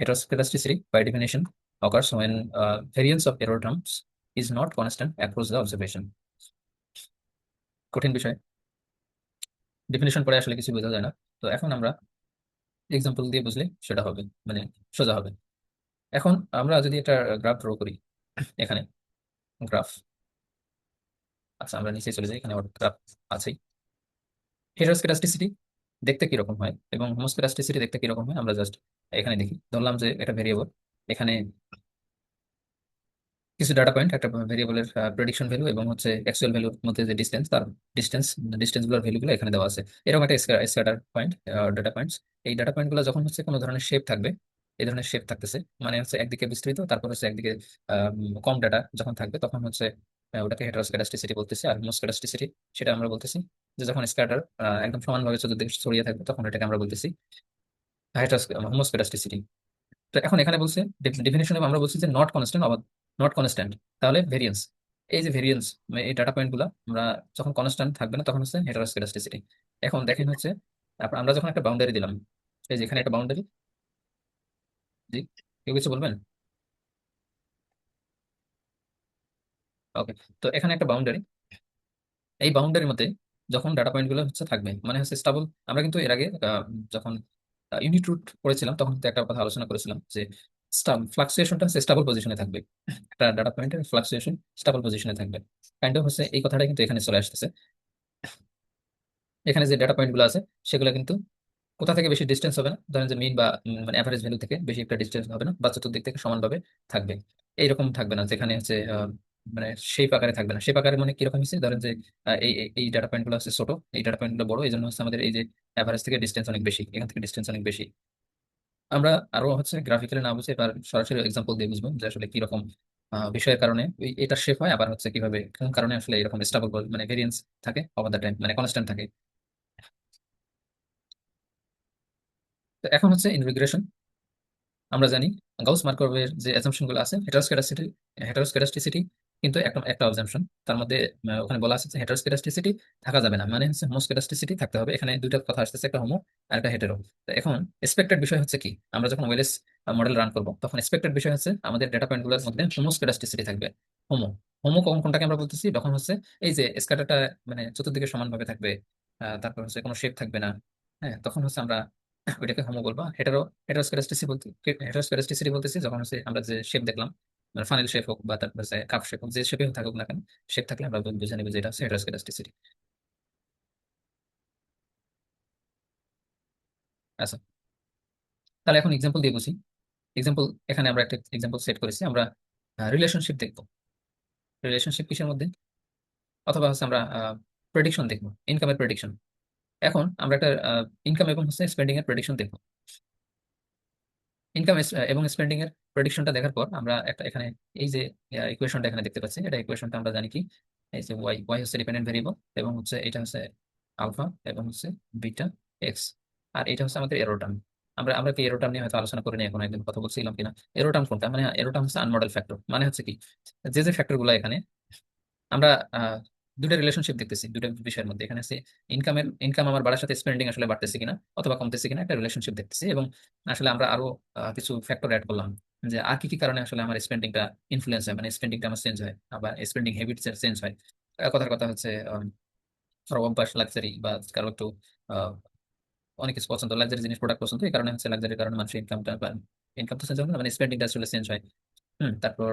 Heteroscedasticity, by definition, occurs when variance of error terms is not constant across the observation. কঠিন বিষয়, definition পড়ে আসলে কিছু বোঝা যায় না। তো এখন আমরা এক্সাম্পল দিয়ে বুঝলে সেটা হবে, মানে সোজা হবে। এখন আমরা যদি একটা গ্রাফ ড্র করি, এখানে গ্রাফ, আচ্ছা আমরা নিচে চলে যাই, এখানে গ্রাফ আছেই। হেটারোস্কেডাস্টিসিটি দেখতে কিরকম হয় এবং হোমোস্কেডাস্টিসিটি দেখতে কিরকম হয় আমরা জাস্ট এখানে দেখি। ধরলাম যে এটা ভেরিয়েবল, এখানে কিছু ডাটা পয়েন্ট, একটা ভেরিয়েবলের প্রেডিকশন ভ্যালু এবং হচ্ছে অ্যাকচুয়াল ভ্যালুর মধ্যে যে ডিসটেন্স, তার ডিসটেন্স ডিসটেন্স গুলোর ভ্যালুগুলো এখানে দেওয়া আছে। এরকম একটা স্ক্যাটার পয়েন্ট, ডাটা পয়েন্টস। এই ডাটা পয়েন্ট গুলো যখন হচ্ছে কোনো ধরনের শেপ থাকবে, এই ধরনের শেপ থাকতেছে, মানে হচ্ছে একদিকে বিস্তৃত, তারপর হচ্ছে একদিকে কম ডাটা যখন থাকবে, তখন হচ্ছে ওটাকে হেটারোস্ক্যাডাস্টিসিটি বলতেছি। আর হোমোস্ক্যাডাস্টিসিটি সেটা আমরা বলতেছি যে যখন স্ক্যাটার একদম সমানভাবে চতুর্দিকে ছড়িয়ে থাকবে, তখন এটাকে আমরা বলতেছি হোমোস্ক্যাডাস্টিসিটি। তো এখন এখানে বলছে ডেফিনেশনে আমরা বলছি যে নট কনস্ট্যান্ট, আবার নট কনস্ট্যান্ট, তাহলে ভেরিয়েন্স। এই যে ভেরিয়েন্স, এই ডাটা পয়েন্ট গুলা আমরা যখন কনস্ট্যান্ট থাকবে না, তখন হচ্ছে হেটারোস্কেডাস্টিসিটি। এখন দেখেন হচ্ছে তারপর আমরা যখন একটা বাউন্ডারি দিলাম, এই যে এখানে একটা বাউন্ডারি, জি কেউ কিছু বলবেন? ওকে, তো এখানে একটা বাউন্ডারি, এই বাউন্ডারির মধ্যে যখন ডাটা পয়েন্ট গুলো হচ্ছে থাকবে, মানে হচ্ছে স্টেবল। আমরা কিন্তু এর আগে যখন ইউনিট রুট পড়েছিলাম, তখন কিন্তু একটা কথা আলোচনা করেছিলাম যে ফ্লাকচুয়েশনটা স্টেবল পজিশনে থাকবে, একটা ডাটা পয়েন্টের ফ্লাকচুয়েশন স্টেবল পজিশনে থাকবে। কাইন্ড অফ হচ্ছে এই কথাটা কিন্তু এখানে চলে আসতেছে। এখানে যে ডাটা পয়েন্ট গুলো আছে, সেগুলো কিন্তু কোথা থেকে বেশি ডিস্টেন্স হবে না, ধরেন যে মিন বা মানে অ্যাভারেজ ভ্যালু থেকে বেশি একটা ডিস্টেন্স হবে না, বা চতুর্দিক থেকে সমানভাবে থাকবে। এইরকম থাকবে না যেখানে হচ্ছে মানে শেপ আকারে থাকবে না। শেপ আকারে মানে কিরকম হচ্ছে, ধরেন যে এই ডাটা পয়েন্ট গুলো হচ্ছে ছোট, এই ডাটা পয়েন্ট গুলো বড়, এই জন্য হচ্ছে আমাদের এই যে অ্যাভারেজ থেকে ডিস্টেন্স অনেক বেশি, এখান থেকে ডিস্টেন্স অনেক বেশি। আমরা আরো হচ্ছে গ্রাফিক্যালি না বুঝে এবার সরাসরি এক্সাম্পল দিয়ে বুঝবো যে আসলে কিরকম বিষয়ের কারণে এটা শেপ হয়, আবার হচ্ছে কিভাবে কোন কারণে আসলে এরকম স্টেবল মানে ভেরিয়েন্স থাকে ওভার দ্য টাইম, মানে কনস্ট্যান্ট থাকে। তো এখন হচ্ছে ইন রিগ্রেশন আমরা জানি গাউস মার্কোভের যে অ্যাসাম্পশন গুলো আছে, হেটারোস্কেডাস্টিসিটি কিন্তু একটা একটা অ্যাসাম্পশন। তার মধ্যে ওখানে বলা আছে যে হেটারোস্কেডাস্টিসিটি থাকা যাবে না, মানে হচ্ছে হোমোস্কেডাস্টিসিটি থাকতে হবে। এখানে দুইটা কথা আসতেছে, একটা হোমো আর একটা হেটেরো। তো এখন এক্সপেক্টেড বিষয় হচ্ছে কি, আমরা যখন ওয়েলেস মডেল রান করব, তখন এক্সপেক্টেড বিষয় হচ্ছে আমাদের ডেটা পয়েন্ট গুলোর মধ্যে হোমোস্কেডাস্টিসিটি থাকবে। হোমো হোমো কোনটাকে আমরা বলতেছি, তখন হচ্ছে এই যে স্ক্যাটারটা মানে চতুর্দিকে সমানভাবে থাকবে, তারপর হচ্ছে কোনো শেপ থাকবে না। হ্যাঁ, তখন হচ্ছে আমরা ওইটাকে হোমো বলবো। হেটারোস্কেডাস্টিসিটি বলতেছি যখন হচ্ছে আমরা যে শেপ দেখলাম, মানে ফানেল শেপ হোক বা তারপর কাপ শেপ হোক, যে শেপে থাকুক না কেন, শেপ থাকলে আমরা বুঝে নেবো যে এটা হচ্ছে হেটারোস্কেডাস্টিসিটি। আচ্ছা, তাহলে এখন এক্সাম্পল দিয়ে বুঝি। এক্সাম্পল, এখানে আমরা একটা এক্সাম্পল সেট করেছি, আমরা রিলেশনশিপ দেখবো। রিলেশনশিপ কিসের মধ্যে, অথবা হচ্ছে আমরা প্রেডিকশন দেখবো, ইনকামের প্রেডিকশন। এখন আমরা একটা ইনকাম এবং হচ্ছে স্পেন্ডিং এর প্রেডিকশন দেখবো। ইনকাম এবং স্পেন্ডিং এর প্রেডিকশনটা দেখার পর আমরা একটা এখানে এই যে ইকুয়েশনটা এখানে দেখতে পাচ্ছি, এটা ইকুয়েশনটা আমরা জানি কি, এই যে ওয়াই ওয়াই হচ্ছে ডিপেন্ডেন্ট ভেরিয়েবল, এবং হচ্ছে এটা হচ্ছে আলফা, এবং হচ্ছে বিটা এক্স, আর এটা হচ্ছে আমাদের এরর টার্ম। আমরা আমরা কি এরর টার্ম নিয়ে হয়তো আলোচনা করে নিই, এখন একদিন কথা বলছিলাম কিনা। এরর টার্ম কোনটা, মানে এরর টার্ম হচ্ছে আনমডেল ফ্যাক্টর, মানে হচ্ছে কি, যে যে ফ্যাক্টর গুলো এখানে আমরা দুটো রিলেশনশিপ দেখতেছি দুটো বিষয়ের মধ্যে। এখানে আছে ইনকাম আমার বাড়ার সাথে স্পেন্ডিং আসলে বাড়তেছে কিনা অথবা কমতেছে কিনা, একটা রিলেশনশিপ দেখতেছি। এবং আসলে আমরা আরো কিছু ফ্যাক্টর অ্যাড করলাম, যে আর কি কি কারণে আসলে আমার স্পেন্ডিংটা ইনফ্লুয়েন্স হয়, মানে স্পেন্ডিংটা আমার চেঞ্জ হয়, আবার স্পেন্ডিং হ্যাবিটস চেঞ্জ হয়। কথার কথা হচ্ছে কারো অভ্যাস লাক্সারি, বা কারো একটু আহ, অনেক কিছু পছন্দ, লাক্সারি জিনিস প্রোডাক্ট পছন্দ, এই কারণে হচ্ছে লাক্সারির কারণে মানুষের ইনকামটা, ইনকাম তো চেঞ্জ হবে না, মানে স্পেন্ডিংটা আসলে চেঞ্জ হয়। তারপর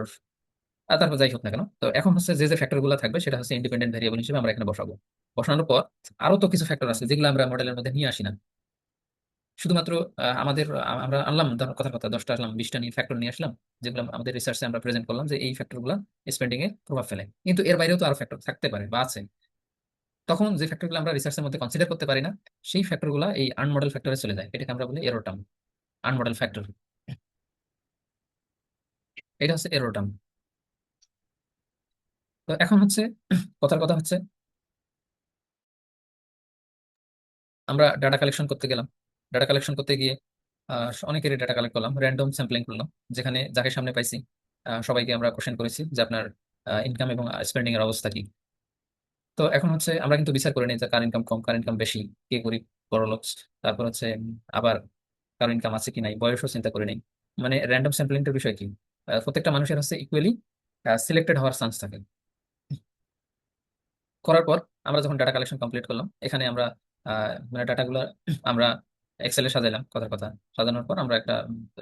তারপর যাই হোক না কেন, তো এখন হচ্ছে যে যে ফ্যাক্টর গুলো থাকবে সেটা হচ্ছে ইন্ডিপেন্ডেন্ট ভেরিয়েবল হিসেবে আমরা এখানে বসাবো। বসানোর পর আরো তো কিছু ফ্যাক্টর আছে যেগুলো আমরা মডেলের মধ্যে নিয়ে আসি না। শুধুমাত্র আমাদের আমরা আনলাম, কথার কথা 10টা আসলাম, 20টা নিয়ে ফ্যাক্টর নিয়ে আসলাম, যেগুলো আমাদের রিসার্চে আমরা প্রেজেন্ট করলাম যে এই ফ্যাক্টর গুলো স্পেন্ডিং এ প্রভাব ফেলে। কিন্তু এর বাইরেও তো আরো ফ্যাক্টর থাকতে পারে বা আছে। তখন যে ফ্যাক্টর গুলো আমরা রিসার্চের মধ্যে কনসিডার করতে পারি না, সেই ফ্যাক্টর গুলো এই আনমডেল ফ্যাক্টরে চলে যায়, এটাকে আমরা বলি এরর টার্ম, আনমডেল ফ্যাক্টর। এটা হচ্ছে এরর টার্ম। তো এখন হচ্ছে কথার কথা হচ্ছে আমরা ডাটা কালেকশন করতে গেলাম। ডাটা কালেকশন করতে গিয়ে অনেকেরই ডাটা কালেক্ট করলাম, র্যান্ডম স্যাম্পলিং করলাম, যেখানে যাকে সামনে পাইছি সবাইকে আমরা কোশ্চেন করেছি যে আপনার ইনকাম এবং স্পেন্ডিং এর অবস্থা কি। তো এখন হচ্ছে আমরা কিন্তু বিচার করে নিই যে কার ইনকাম কম, কার ইনকাম বেশি, কে গরিব বড় লোক। তারপর হচ্ছে আবার কারো ইনকাম আছে কি নাই, বয়সও চিন্তা করে নিই। মানে র্যান্ডম স্যাম্পলিংটার বিষয় কি, প্রত্যেকটা মানুষের হচ্ছে ইকুয়ালি সিলেক্টেড হওয়ার চান্স থাকে। করার পর আমরা যখন ডাটা কালেকশন কমপ্লিট করলাম, এখানে আমরা মানে ডাটাগুলো আমরা এক্সেলে সাজাইলাম, কথার কথা। সাজানোর পর আমরা একটা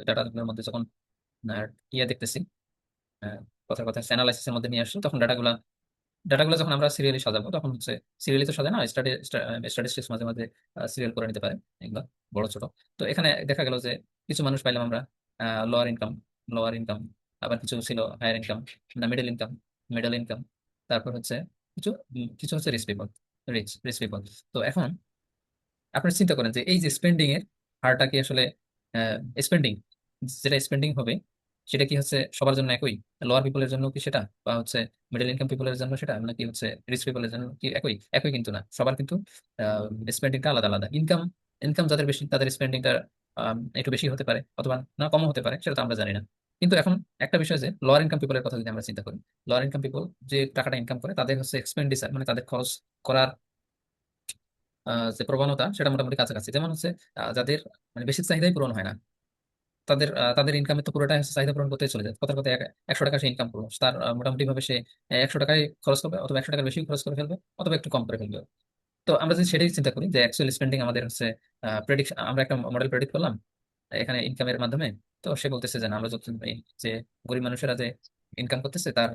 ডাটাগুলোর মধ্যে যখন আহ, ইয়ে দেখতেছি, আহ, কথার কথা অ্যানালাইসিসের মধ্যে নিয়ে আসছি, তখন ডাটাগুলো যখন আমরা সিরিয়ালি সাজাবো, তখন হচ্ছে সিরিয়ালি তো সাজায় না, স্ট্যাটিস্টিক্স মাঝে মাঝে সিরিয়াল করে নিতে পারে এগুলো, বড় ছোট। তো এখানে দেখা গেল যে কিছু মানুষ পাইলাম আমরা লোয়ার ইনকাম, আবার কিছু ছিল হায়ার ইনকাম, না মিডল ইনকাম, তারপর হচ্ছে কিছু হচ্ছে রিচ পিপল। তো এখন আপনি চিন্তা করেন যে এই যে স্পেন্ডিং এর হারটা কি আসলে স্পেন্ডিং, যেটা স্পেন্ডিং হবে সেটা কি হচ্ছে সবার জন্য একই? লোয়ার পিপলের জন্য কি সেটা, বা হচ্ছে মিডল ইনকাম পিপলের জন্য সেটা, নাকি হচ্ছে রিচ পিপলের জন্য কি একই? একই কিন্তু না, সবার কিন্তু স্পেন্ডিংটা আলাদা আলাদা। ইনকাম যাদের বেশি তাদের স্পেন্ডিংটা একটু বেশি হতে পারে, অথবা না কমও হতে পারে, সেটা তো আমরা জানি না। কিন্তু এখন একটা বিষয় যে লোয়ার ইনকাম পিপলের কথা যদি আমরা চিন্তা করি, লোয়ার ইনকাম পিপল যে টাকাটা ইনকাম করে তাদের হচ্ছে এক্সপেন্ডিচার, মানে তাদের খরচ করার যে প্রবণতা সেটা মোটামুটি কাছাকাছি। যেমন হচ্ছে যাদের মানে বেসিক চাহিদাই পূরণ হয় না, তাদের ইনকামের তো পুরোটাই হচ্ছে চাহিদা পূরণ করতে চলে যায়। কথার কথা 100 টাকা সে ইনকাম করলো, তার মোটামুটি ভাবে সে 100 টাকায় খরচ করবে, অথবা 100 টাকার বেশি খরচ করে ফেলবে, অথবা একটু কম করে ফেলবে। তো আমরা যদি সেটাই চিন্তা করি যে অ্যাকচুয়াল স্পেন্ডিং আমাদের হচ্ছে প্রেডিকশন, আমরা একটা মডেল প্রেডিক্ট করলাম এখানে ইনকামের মাধ্যমে। তো সে বলতেছে যে না, আমরা যত যে গরিব মানুষেরা যে ইনকাম করতেছে তার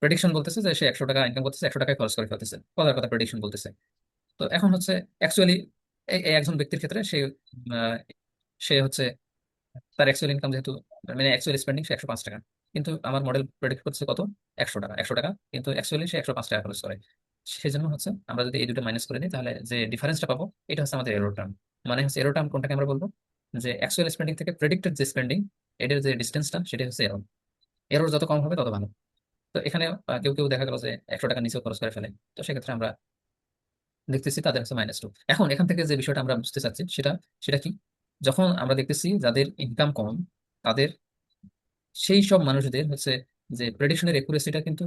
প্রেডিকশন বলতেছে যে সে 100 টাকা ইনকাম করতেছে, 100 টাকায় খরচ করে ফেলতেছে, কথার কথা প্রেডিকশন বলতেছে। তো এখন হচ্ছে অ্যাকচুয়ালি একজন ব্যক্তির ক্ষেত্রে আহ, সে হচ্ছে তার অ্যাকচুয়াল ইনকাম যেহেতু, মানে অ্যাকচুয়াল স্পেন্ডিং সে 105 টাকা, কিন্তু আমার মডেল প্রেডিক্ট করছে কত, 100 টাকা, কিন্তু অ্যাকচুয়ালি সে 105 টাকা খরচ করে। সেই জন্য হচ্ছে আমরা যদি এই দুটো মাইনাস করে দিই, তাহলে যে ডিফারেন্সটা পাবো এটা হচ্ছে আমাদের এরর টার্ম। মানে হচ্ছে এরর টার্ম কোনটাকে আমরা বলবো, যে অ্যাকচুয়াল স্পেন্ডিং থেকে প্রেডিক্টেড যে স্পেন্ডিং, এটার যে ডিস্টেন্সটা সেটা হচ্ছে এরর। এরর যত কম হবে তত ভালো। তো এখানে কেউ কেউ দেখা গেল যে 100 টাকা নিচেও খরচ করে ফেলে, তো সেক্ষেত্রে আমরা দেখতেছি তাদের হচ্ছে -2। এখন এখান থেকে যে বিষয়টা আমরা বুঝতে চাচ্ছি সেটা সেটা কি, যখন আমরা দেখতেছি যাদের ইনকাম কম, তাদের সেই সব মানুষদের হচ্ছে যে প্রেডিকশনের একুরেসিটা কিন্তু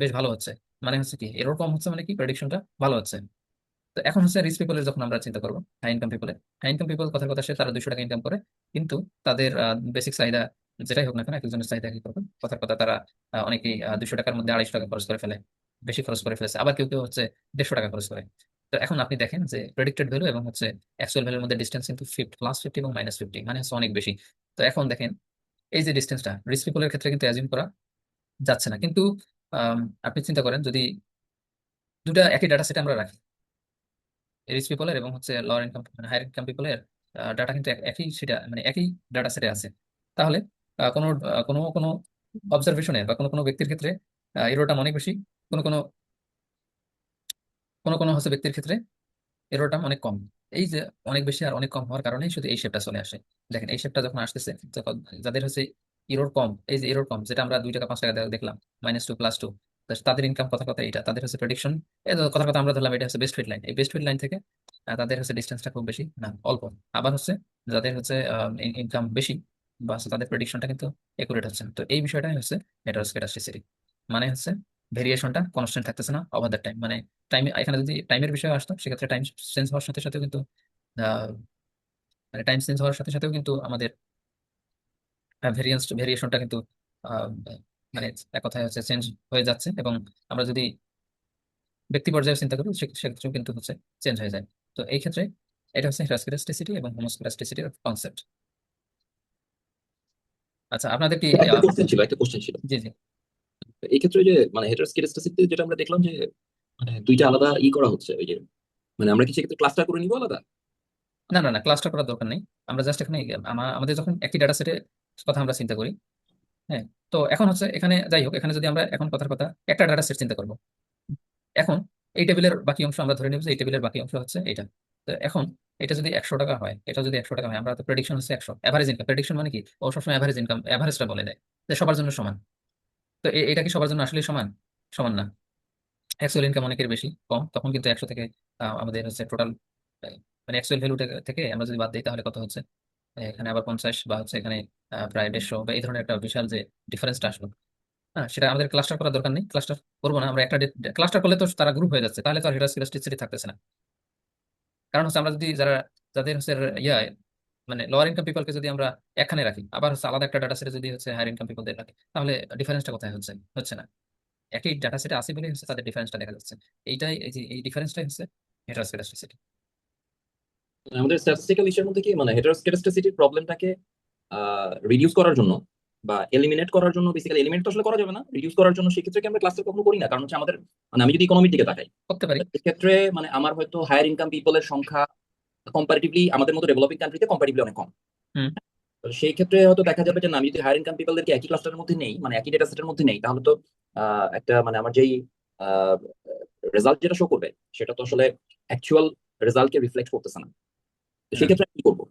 বেশ ভালো হচ্ছে। মানে হচ্ছে কি, এরর কম হচ্ছে, মানে কি প্রেডিকশনটা ভালো হচ্ছে। তো এখন হচ্ছে রিচ পিপলের যখন আমরা চিন্তা করবো, হাই ইনকাম পিপল কথার কথা সে তারা 200 টাকা ইনকাম করে, কিন্তু তাদের বেসিক চাহিদা যেটাই হোক না কেন, একজনের চাহিদা কি করবে, কথার কথা তারা অনেকেই 200 টাকার মধ্যে 250 টাকা খরচ করে ফেলে, বেশি খরচ করে ফেলেছে। আবার কেউ কেউ হচ্ছে 150 টাকা খরচ করে। তো এখন আপনি দেখেন যে প্রেডিক্টেড ভ্যালু এবং হচ্ছে অ্যাকচুয়াল ভ্যালুর মধ্যে ডিস্টেন্স কিন্তু +50 এবং -50, মানে হচ্ছে অনেক বেশি। তো এখন দেখেন এই যে ডিস্টেন্সটা রিচ পিপলের ক্ষেত্রে কিন্তু অ্যাজিউম করা যাচ্ছে না, কিন্তু আম, আপনি চিন্তা করেন যদি দুটা একই ডাটা সেট আমরা রাখি, রিচ পিপলের এবং হচ্ছে লোয়ার ইনকাম মানে হায়ার ইনকাম পিপলের ডাটা কিন্তু একই, সেটা মানে একই ডাটা সেটে আছে, তাহলে কোনো কোনো কোনো অবজারভেশনে বা কোনো কোনো ব্যক্তির ক্ষেত্রে এরোটা অনেক বেশি, কোনো কোনো কোনো কোনো হচ্ছে ব্যক্তির ক্ষেত্রে এরোটা অনেক কম। এই যে অনেক বেশি আর অনেক কম হওয়ার কারণেই শুধু এই শেপটা চলে আসে। দেখেন এই শেপটা যখন আসতেছে, তখন যাদের হচ্ছে এরর কম, এই যে এরর কম যেটা আমরা 2 টাকা 5 টাকা দেখলাম, -2 +2, তাদের ইনকাম কথা কথা এটা, তাদের হচ্ছে প্রেডিকশন কথা কথা আমরা ধরলাম এটা হচ্ছে বেস্ট ফিট লাইন। এই বেস্ট ফিট লাইন থেকে তাদের হচ্ছে ডিস্টেন্সটা খুব বেশি না, অল্প। আবার হচ্ছে যাদের হচ্ছে ইনকাম বেশি বা হচ্ছে তাদের প্রেডিকশনটা কিন্তু একুরেট হচ্ছে না। তো এই বিষয়টাই হচ্ছে হেটারোস্কেডাস্টিসিটি, মানে হচ্ছে ভেরিয়েশনটা কনস্ট্যান্ট থাকতেছে না ওভার দ্য টাইম। মানে টাইম, এখানে যদি টাইমের বিষয় আসতো সেক্ষেত্রে টাইম চেঞ্জ হওয়ার সাথে সাথেও কিন্তু আহ, মানে টাইম চেঞ্জ হওয়ার সাথে সাথেও কিন্তু আমাদের ভেরিয়েশনটা কিন্তু আহ, মানে এক কথায় হচ্ছে চেঞ্জ হয়ে যাচ্ছে। এবং আমরা যদি ব্যক্তি পর্যায়ে চিন্তা করি সেক্ষেত্রেও কিন্তু হচ্ছে চেঞ্জ হয়ে যায়। তো এই ক্ষেত্রে এটা হচ্ছে হেটারোস্কেডাস্টিসিটি এবং হোমোস্কেডাস্টিসিটির কনসেপ্ট। আচ্ছা, আপনাদের কি একটা কোশ্চেন ছিল। জি জি। এই ক্ষেত্রে যে মানে হেটারোস্কেডাস্টিসিটি যেটা আমরা দেখলাম যে মানে দুইটা আলাদা করা হচ্ছে ওই যে, মানে আমরা কি সেক্ষেত্রে ক্লাস্টার করে নিবো আলাদা? না না না, ক্লাসটা করার দরকার নেই। আমরা জাস্ট এখানে আমাদের যখন একটি ডাটা সেটের কথা আমরা চিন্তা করি, হ্যাঁ। তো এখন হচ্ছে এখানে যাই হোক, এখানে যদি আমরা এখন কথার কথা একটা ডাটা সেট চিন্তা করবো, এখন এই টেবিলের বাকি অংশ আমরা ধরে নিব যে এই টেবিলের বাকি অংশ হচ্ছে এটা। তো এখন এটা যদি 100 টাকা হয়, এটা যদি 100 টাকা হয়, আমরা তো প্রেডিকশন হচ্ছে 100 এভারেজ ইনকাম। প্রেডিকশন মানে কি, ও সবসময় এভারেজ ইনকাম, এভারেজটা বলে দেয় যে সবার জন্য সমান। তো এটা কি সবার জন্য আসলে সমান? সমান না। অ্যাকচুয়াল ইনকাম অনেকের বেশি কম, তখন কিন্তু 100 থেকে আমাদের হচ্ছে টোটাল মানে অ্যাকচুয়াল ভ্যালু থেকে আমরা যদি বাদ দিই তাহলে কত হচ্ছে, এখানে আবার 50 বা হচ্ছে এখানে প্রায় 150 বা এই ধরনের একটা বিশাল যে ডিফারেন্সটা আসলো। হ্যাঁ, সেটা আমাদের ক্লাস্টার করার দরকার নেই, ক্লাস্টার করবো না আমরা। একটা ক্লাস্টার করলে তো তারা গ্রুপ হয়ে যাচ্ছে, তাহলে তো আর হেটারোস্কেডাস্টিসিটি থাকতেছে না। কারণ হচ্ছে আমরা যদি যাদের হচ্ছে ইয়া মানে লোয়ার ইনকাম পিপলকে যদি আমরা এখানে রাখি, আবার হচ্ছে আলাদা একটা ডাটা সেটে যদি হচ্ছে হায়ার ইনকাম পিপলদের রাখি, তাহলে ডিফারেন্সটা কোথায় হচ্ছে? হচ্ছে না। একই ডাটা সেটে আছে বলে হচ্ছে তাদের ডিফারেন্সটা দেখা যাচ্ছে। এইটাই, এই যে এই ডিফারেন্সটাই হচ্ছে হেটারোস্কেডাস্টিসিটি। আমাদের স্ট্যাটিস্টিক্যাল ইস্যুর মধ্যে কি মানে হেটারোস্কেডাস্টিসিটির প্রবলেমটাকে রিডিউস করার জন্য বা এলিমিনেট করার জন্য, বেসিক্যালি এলিমিনেট তো আসলে করা যাবে না, রিডিউস করার জন্য সেক্ষেত্রে কি আমরা ক্লাস্টার কখনো করি না? কারণ হচ্ছে আমাদের মানে আমি যদি ইকোনমির দিকে তাকাই, করতে পারি। সেক্ষেত্রে মানে আমার হয়তো হায়ার ইনকাম পিপলের সংখ্যা কম্পারিটিভলি আমাদের মতো ডেভেলপিং কান্ট্রিতে কম্পারিটিভলি অনেক কম। হুম। তো সেই ক্ষেত্রে হয়তো দেখা যাবে যে না, আমি যদি হায়ার ইনকাম পিপলদেরকে একই ক্লাস্টারের মধ্যে নেই, মানে একই ডেটা সেটের মধ্যে নেই, তাহলে তো একটা মানে আমার যেই রেজাল্ট যেটা শো করবে, সেটা তো আসলে অ্যাকচুয়াল রেজাল্টকে রিফ্লেক্ট করতেছে না। তো সেই হুম। ক্ষেত্রে আমি কি করবো?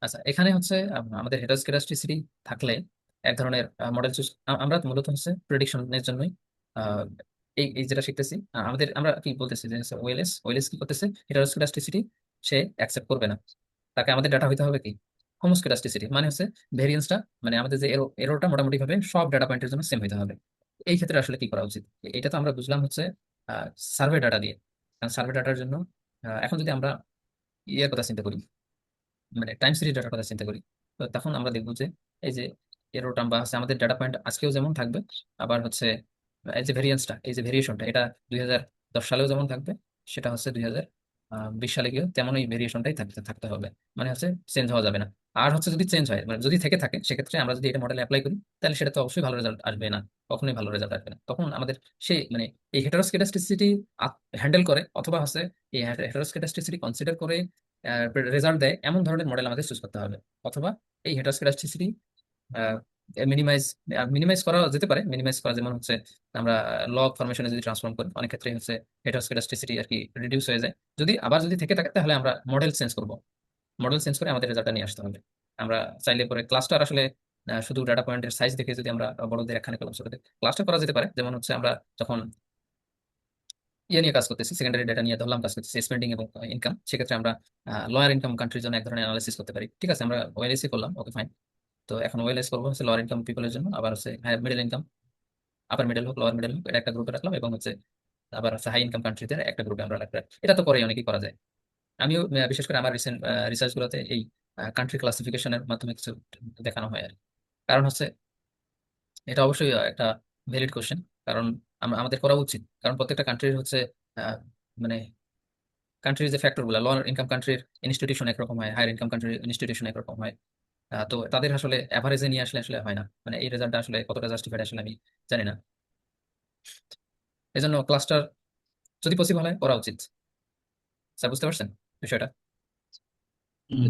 আচ্ছা, এখানে হচ্ছে আমাদের হেটারোস্কেডাস্টিসিটি থাকলে এক ধরনের মডেল চুজ, আমরা মূলত হচ্ছে প্রেডিকশনের জন্যই আহ, এই এই যেটা শিখতেছি, আমাদের আমরা কি বলতেছি যে ওয়েলএস ওয়েলএস কি করতেছে, হেটারোস্কেডাস্টিসিটি সে অ্যাকসেপ্ট করবে না। তাকে আমাদের ডাটা হইতে হবে কি হোমোস্কেডাস্টিসিটি, মানে হচ্ছে ভেরিয়েন্সটা, মানে আমাদের যে এরোটা মোটামুটি ভাবে সব ডাটা পয়েন্টের জন্য সেম হইতে হবে। এই ক্ষেত্রে আসলে কি করা উচিত? এটা তো আমরা বুঝলাম হচ্ছে সার্ভে ডাটা দিয়ে। কারণ সার্ভে ডাটার জন্য এখন যদি আমরা ইয়ের কথা চিন্তা করি, মানে টাইম সিরিজ ডাটার কথা চিন্তা করি, তো তখন আমরা দেখবো যে এই যে এরোটাম বা হচ্ছে আমাদের ডাটা পয়েন্ট আজকেও যেমন থাকবে, আবার হচ্ছে এই যে ভেরিয়েন্সটা, এই যে ভেরিয়েশনটা, এটা 2010 সালেও যেমন থাকবে, সেটা হচ্ছে 2020 সালে গিয়ে তেমন ওই ভেরিয়েশনটাই থাকতে থাকতে হবে। মানে হচ্ছে চেঞ্জ হওয়া যাবে না। আর হচ্ছে যদি চেঞ্জ হয়, মানে যদি থেকে থাকে, সেক্ষেত্রে আমরা যদি এটা মডেলে অ্যাপ্লাই করি, তাহলে সেটা তো অবশ্যই ভালো রেজাল্ট আসবে না, কখনোই ভালো রেজাল্ট আসবে না। তখন আমাদের সেই মানে এই হেটারোস্কেডাস্টিসিটি হ্যান্ডেল করে, অথবা হচ্ছে এই হেটারোস্কেডাস্টিসিটি কনসিডার করে রেজাল্ট দেয় এমন ধরনের মডেল আমাদের চুজ করতে হবে। অথবা এই হেটারোস্কেডাস্টিসিটি মিনিমাইজ মিনিমাইজ করা যেতে পারে। মিনিমাইজ করা যেমন হচ্ছে আমরা লগ ফরমেশনে যদি ট্রান্সফর্ম করি, অনেক ক্ষেত্রে হচ্ছে হেটারোস্কেডাস্টিসিটি আর কি রিডিউস হয়ে যায়। যদি আবার যদি থেকে থাকে, তাহলে আমরা মডেল চেঞ্জ করব। মডেল চেঞ্জ করে আমাদের রেজাল্টটা নিয়ে আসতে হবে। আমরা চাইলে পরে ক্লাস্টার আসলে শুধু ডাটা পয়েন্টের সাইজ দেখে যদি আমরা বড়দের একখানে কলম ছোটদের ক্লাস্টার করা যেতে পারে। যেমন হচ্ছে আমরা যখন ইয়ে নিয়ে কাজ করতেছি, সেকেন্ডারি ডেটা নিয়ে ধরলাম কাজ করতেছি, স্পেন্ডিং এবং ইনকাম, সেক্ষেত্রে আমরা লোয়ার ইনকাম কান্ট্রির জন্য এক ধরনের অ্যানালাইসিস করতে পারি। ঠিক আছে, আমরা ওএলএসি করলাম, ওকে ফাইন। তো এখন ওএলএস করবো হচ্ছে লোয়ার ইনকাম পিপলের জন্য, আবার হচ্ছে high middle income, upper middle হোক লোয়ার মিডল হোক, এটা একটা গ্রুপে রাখলাম, এবং হচ্ছে আবার হচ্ছে হাই ইনকাম কান্ট্রিতে একটা গ্রুপে আমরা রাখলাম। এটা তো পরে অনেকেই করা যায়। আমিও বিশেষ করে আমার রিসেন্ট রিসার্চ গুলোতে এই কান্ট্রি ক্লাসিফিকেশনের মাধ্যমে কিছু দেখানো হয় আর কি। কারণ হচ্ছে এটা অবশ্যই একটা ভ্যালিড কোশ্চেন। কারণ আমাদের করা উচিত, কারণ প্রত্যেকটা কান্ট্রির হচ্ছে আহ, মানে কান্ট্রির যে ফ্যাক্টর গুলো, লোয়ার ইনকাম কান্ট্রির ইনস্টিটিউশন একরকম হয়, হায়ার ইনকাম কান্ট্রির ইনস্টিটিউশন একরকম হয়। তো তাদের আসলে অ্যাভারেজে নিয়ে আসলে আসলে হয় না, মানে এই রেজাল্টটা আসলে কতটা জাস্টিফাইড আসলে আমি জানি না। এই জন্য ক্লাস্টার যদি পসিবল হয় করা উচিত। স্যার বুঝতে পারছেন বিষয়টা?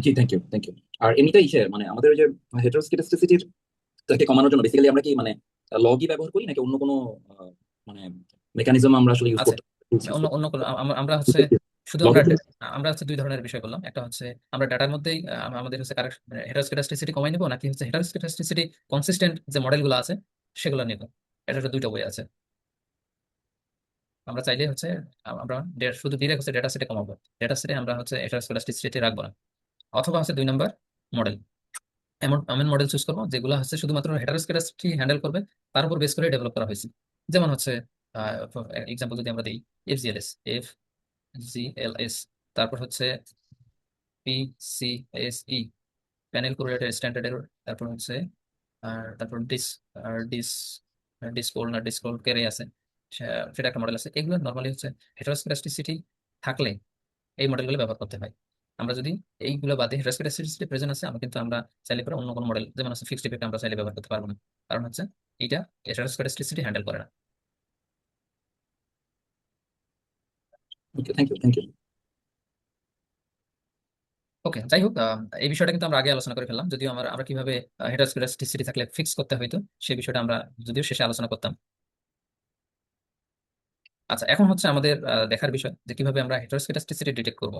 জি, থ্যাংক ইউ, থ্যাংক ইউ। আর এমনিতেই মানে আমাদের ওই যে হেটারোস্কেডাস্টিসিটির তাকে কমানোর জন্য বেসিক্যালি আমরা কি মানে লগই ব্যবহার করি, নাকি অন্য কোনো আহ, মানে মেকানিজম আমরা আসলে ইউজ আছে। করতে tools use অন্য করতে অন্য কোনো আমরা হচ্ছে শুধু লগে? আমরা হচ্ছে দুই ধরনের বিষয় বললাম। একটা হচ্ছে আমরা ডাটার মধ্যেই আমাদের হচ্ছে কারেক্ট হেটারোস্কেডাস্টিসিটি কমাই নিবো, নাকি হচ্ছে হেটারোস্কেডাস্টিসিটি কনসিস্টেন্ট যে মডেলগুলো আছে সেগুলো নিব। এটা হচ্ছে দুইটা বই আছে। আমরা চাইলে হচ্ছে আমরা শুধু ডিরেক্ট হচ্ছে ডেটা সেটে কমাবো, ডেটা সেটে আমরা হচ্ছে হেটারোস্কেডাস্টিসিটি রাখবো না। অথবা হচ্ছে 2 নম্বর মডেল, এমন এমন মডেল চুজ করবো যেগুলো হচ্ছে শুধুমাত্র হেটারোস্কেডাস্টিসিটি হ্যান্ডেল করবে, তার উপর বেস করে ডেভেলপ করা হয়েছে। যেমন হচ্ছে এক্সাম্পল যদি আমরা দিই, এফজিএলএস, এফজিএলএস, তারপর হচ্ছে পিসিএসই, প্যানেল কোরিলেটেড স্ট্যান্ডার্ড এরর, তারপর হচ্ছে তারপর আর ডিস ডিসকোল না ডিসকোল কেড়ে আছে, সেটা একটা মডেল আছে। এগুলো নর্মালি হচ্ছে হেটারোস্কেডাস্টিসিটি থাকলে এই মডেলগুলো ব্যবহার করতে হয়। আমরা যদি এইগুলো বাদে হেটারোস্কেডাস্টিসিটি প্রেজেন্ট আছে, কিন্তু আমরা চাইলে পরে অন্য কোনো মডেল যেমন আছে ফিক্সড ইফেক্ট আমরা চাইলে ব্যবহার করতে পারবো না। কারণ হচ্ছে এইটা হেটারোস্কেডাস্টিসিটি হ্যান্ডেল করে না। ওকে, থ্যাংক ইউ, থ্যাংক ইউ। ওকে, যাই হোক, এই বিষয়টা কিন্তু আমরা আগে আলোচনা করে ফেললাম, যদিও আমরা কিভাবে হেটারোস্কেডাস্টিসিটি থাকলে ফিক্স করতে হইতো সেই বিষয়টা আমরা যদিও শেষে আলোচনা করতাম। আচ্ছা, এখন হচ্ছে আমাদের দেখার বিষয় যে কিভাবে আমরা হেটারোস্কেডাস্টিসিটি ডিটেক্ট করব।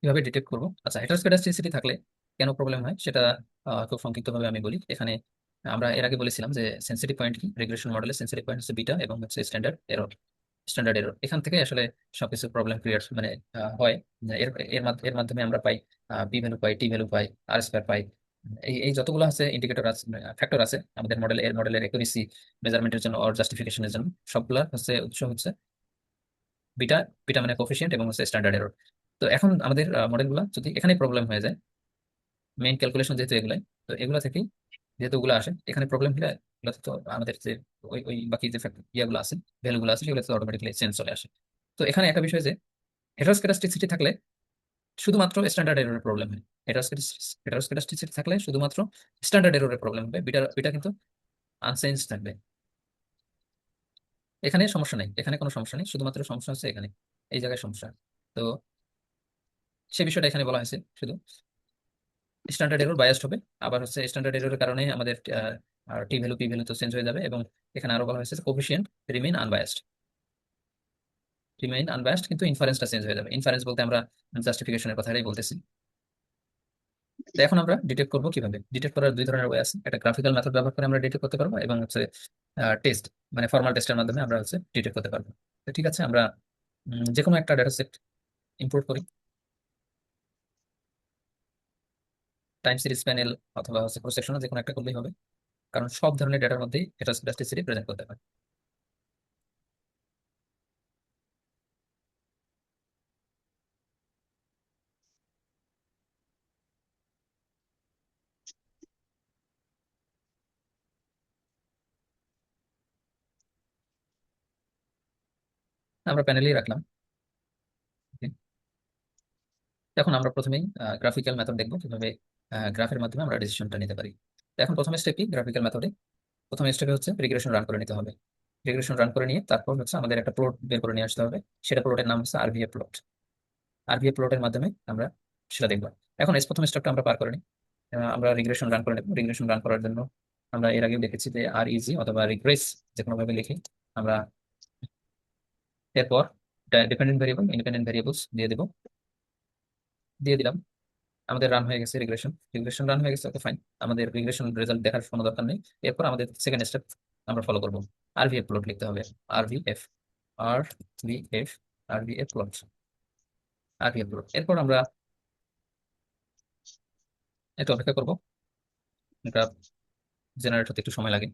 কিভাবে ডিটেক্ট করব? আচ্ছা, হেটারোস্কেডাস্টিসিটি থাকলে কেন প্রবলেম হয় সেটা খুব সংক্ষিপ্তভাবে আমি বলি। এখানে আমরা এর আগে বলেছিলাম যে সেন্সিটিভ পয়েন্ট কি, রিগ্রেশন মডেলের সেন্সিটিভ পয়েন্ট হচ্ছে বিটা এবং হচ্ছে স্ট্যান্ডার্ড এরর। এখান থেকে আসলে সবকিছু প্রবলেম ক্রিয়েট মানে হয়। এর মাধ্যমে আমরা পাই পি ভ্যালু, পাই টি ভ্যালু, পাই আর স্কয়ার পাই। এই যতগুলো আছে ইন্ডিকেটর আছে, ফ্যাক্টর আছে আমাদের মডেলের একুরেসি মেজারমেন্টের জন্য অর জাস্টিফিকেশনের জন্য, সবগুলা হচ্ছে উৎস হচ্ছে বিটা। বিটা মানে কোফিশিয়েন্ট এবং হচ্ছে স্ট্যান্ডার্ড এরর। তো এখন আমাদের মডেলগুলো যদি এখানে প্রবলেম হয়ে যায়, মেইন ক্যালকুলেশন যেহেতু এগুলাই, তো এগুলা থেকেই যেহেতু ওগুলো আসে, এখানে প্রবলেম হলে এগুলোতে তো আমাদের যে ওই ওই বাকি যে ইয়াগুলো আছে, ভ্যালুগুলো আছে, সেগুলো অটোমেটিক্যালি চেঞ্জ চলে আসে। তো এখানে একটা বিষয় যে হেটারোস্কেডাস্টিসিটি থাকলে শুধুমাত্র স্ট্যান্ডার্ড এররের প্রবলেম হয়। হেটারোস্কেডাস্টিসিটি থাকলে শুধুমাত্র স্ট্যান্ডার্ড এররের প্রবলেম হবে, বিটা বিটা কিন্তু আনচেঞ্জ থাকবে। এখানে সমস্যা নেই, এখানে কোনো সমস্যা নেই, শুধুমাত্র সমস্যা হচ্ছে এখানে, এই জায়গায় সমস্যা। তো সে বিষয়টা এখানে বলা হয়েছে, শুধু স্ট্যান্ডার্ড এরর বায়াসড হবে। আবার হচ্ছে স্ট্যান্ডার্ড এররের কারণে আমাদের টি ভ্যালু পি ভ্যালু তো চেঞ্জ হয়ে যাবে। এবং এখানে আরো বলা হয়েছে coefficient remain unbiased, remain unbiased, কিন্তু ইনফারেন্সটা চেঞ্জ হয়ে যাবে। ইনফারেন্স বলতে আমরা জাস্টিফিকেশনের কথাটাই বলতেছি। তো এখন আমরা ডিটেক্ট করবো কিভাবে? ডিটেক্ট করার দুই ধরনের ওয়ে আছে, একটা গ্রাফিক্যাল মেথড ব্যবহার করে আমরা ডিটেক্ট করতে পারবো, এবং হচ্ছে টেস্ট, মানে ফর্মাল টেস্টের মাধ্যমে আমরা হচ্ছে ডিটেক্ট করতে পারবো। তো ঠিক আছে, আমরা যে কোনো একটা ডেটা সেট ইম্পোর্ট করি, টাইম সিরিজ প্যানেল অথবা হচ্ছে ক্রস সেকশনাল, যে কোনো একটা করলেই হবে, কারণ সব ধরনের ডেটার মধ্যেই হেটারোস্কেডাস্টিসিটি প্রেজেন্ট করতে পারে। আমরা প্যানেলেই রাখলাম। Okay, এখন আমরা প্রথমেই গ্রাফিক্যাল মেথড দেখবো কিভাবে গ্রাফের মাধ্যমে আমরা ডিসিশনটা নিতে পারি। তো এখন প্রথম স্টেপ কি গ্রাফিক্যাল মেথডে? প্রথম স্টেপে হচ্ছে রিগ্রেশন রান করে নিতে হবে। রিগ্রেশন রান করে নিয়ে তারপর হচ্ছে আমাদের একটা প্লট বের করে নিয়ে আসতে হবে। সেটা প্লটের নাম হচ্ছে আরভিএ প্লট। আরভিএ প্লটের মাধ্যমে আমরা সেটা দেখবো। এখন প্রথম স্টেপটা আমরা পার করে নিই। আমরা রিগ্রেশন রান করে নেব। রিগ্রেশন রান করার জন্য আমরা এর আগে দেখেছি যে আর ইজি অথবা রিগ্রেস, যে কোনো ভাবে লিখি আমরা। এরপর ডিপেন্ডেন্ট ভেরিয়েবল, ইন্ডিপেন্ডেন্ট ভেরিয়েবলস দিয়ে দেবো, দিয়ে দিলাম। আমাদের রান হয়ে গেছে রিগ্রেশন, রিগ্রেশন রান হয়ে গেছে, ওকে ফাইন। আমাদের রিগ্রেশন রেজাল্ট দেখার কোনো দরকার নেই। এরপর আমাদের সেকেন্ড স্টেপ আমরা ফলো করবো, আরভিএফ প্লট লিখতে হবে। আরভিএফ, আরভিএফ, আরভিএফ প্লট, আরভিএফ প্লট। এরপর আমরা একটু অপেক্ষা করবো, গ্রাফ জেনারেট হতে একটু সময় লাগে।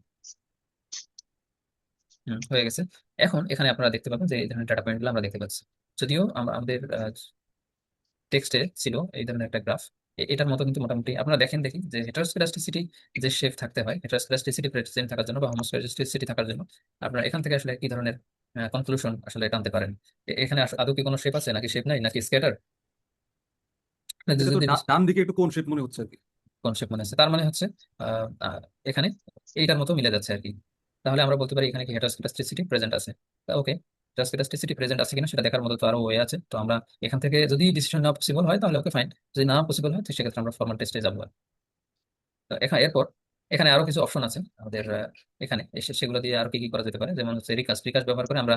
হয়ে গেছে। এখন এখানে আপনারা দেখতে পাবেন যে এই ধরনের ডাটা পয়েন্টগুলো আমরা দেখতে পাচ্ছি। যদিও আমাদের টেক্সটে ছিল এই ধরনের একটা গ্রাফ, এটার মতো কিন্তু মোটামুটি আপনারা দেখেন দেখি যে হেটারোস্কেডাস্টিসিটি যে শেপ থাকতে হয়, হেটারোস্কেডাস্টিসিটি প্রেজেন্ট থাকার জন্য বা হোমোস্কেডাস্টিসিটি থাকার জন্য আপনারা এখান থেকে আসলে কি ধরনের কনক্লুশন আসলে টানতে পারেন? এখানে আদৌ কি কোনো শেপ আছে, নাকি শেপ নাই, নাকি স্ক্যাটার? এটা তো যদি ডান দিকে একটু কোন শেপ মনে হচ্ছে আর কি। কনসেপ্ট মনে আছে, তার মানে হচ্ছে আহ, আহ, এখানে এইটার মতো মিলে যাচ্ছে আর কি। তাহলে আমরা বলতে পারি এখানে কি হেটারোস্কেডাস্টিসিটি প্রেজেন্ট আছে। ওকে, হেটারোস্কেডাস্টিসিটি প্রেজেন্ট আছে কিনা সেটা দেখার মতো তো আরো ওয়ে আছে। তো আমরা এখান থেকে যদি ডিসিশন নেওয়া পসিবল হয় তাহলে ওকে ফাইন, যদি না পসিবল হয় তো সেক্ষেত্রে আমরা ফর্মাল টেস্টে যাবো। তো এখানে এরপর এখানে আরো কিছু অপশন আছে আমাদের, এখানে সেগুলো দিয়ে আরো কি কি করা যেতে পারে, যেমন হচ্ছে রিকাস্ট। রিকাস্ট ব্যবহার করে আমরা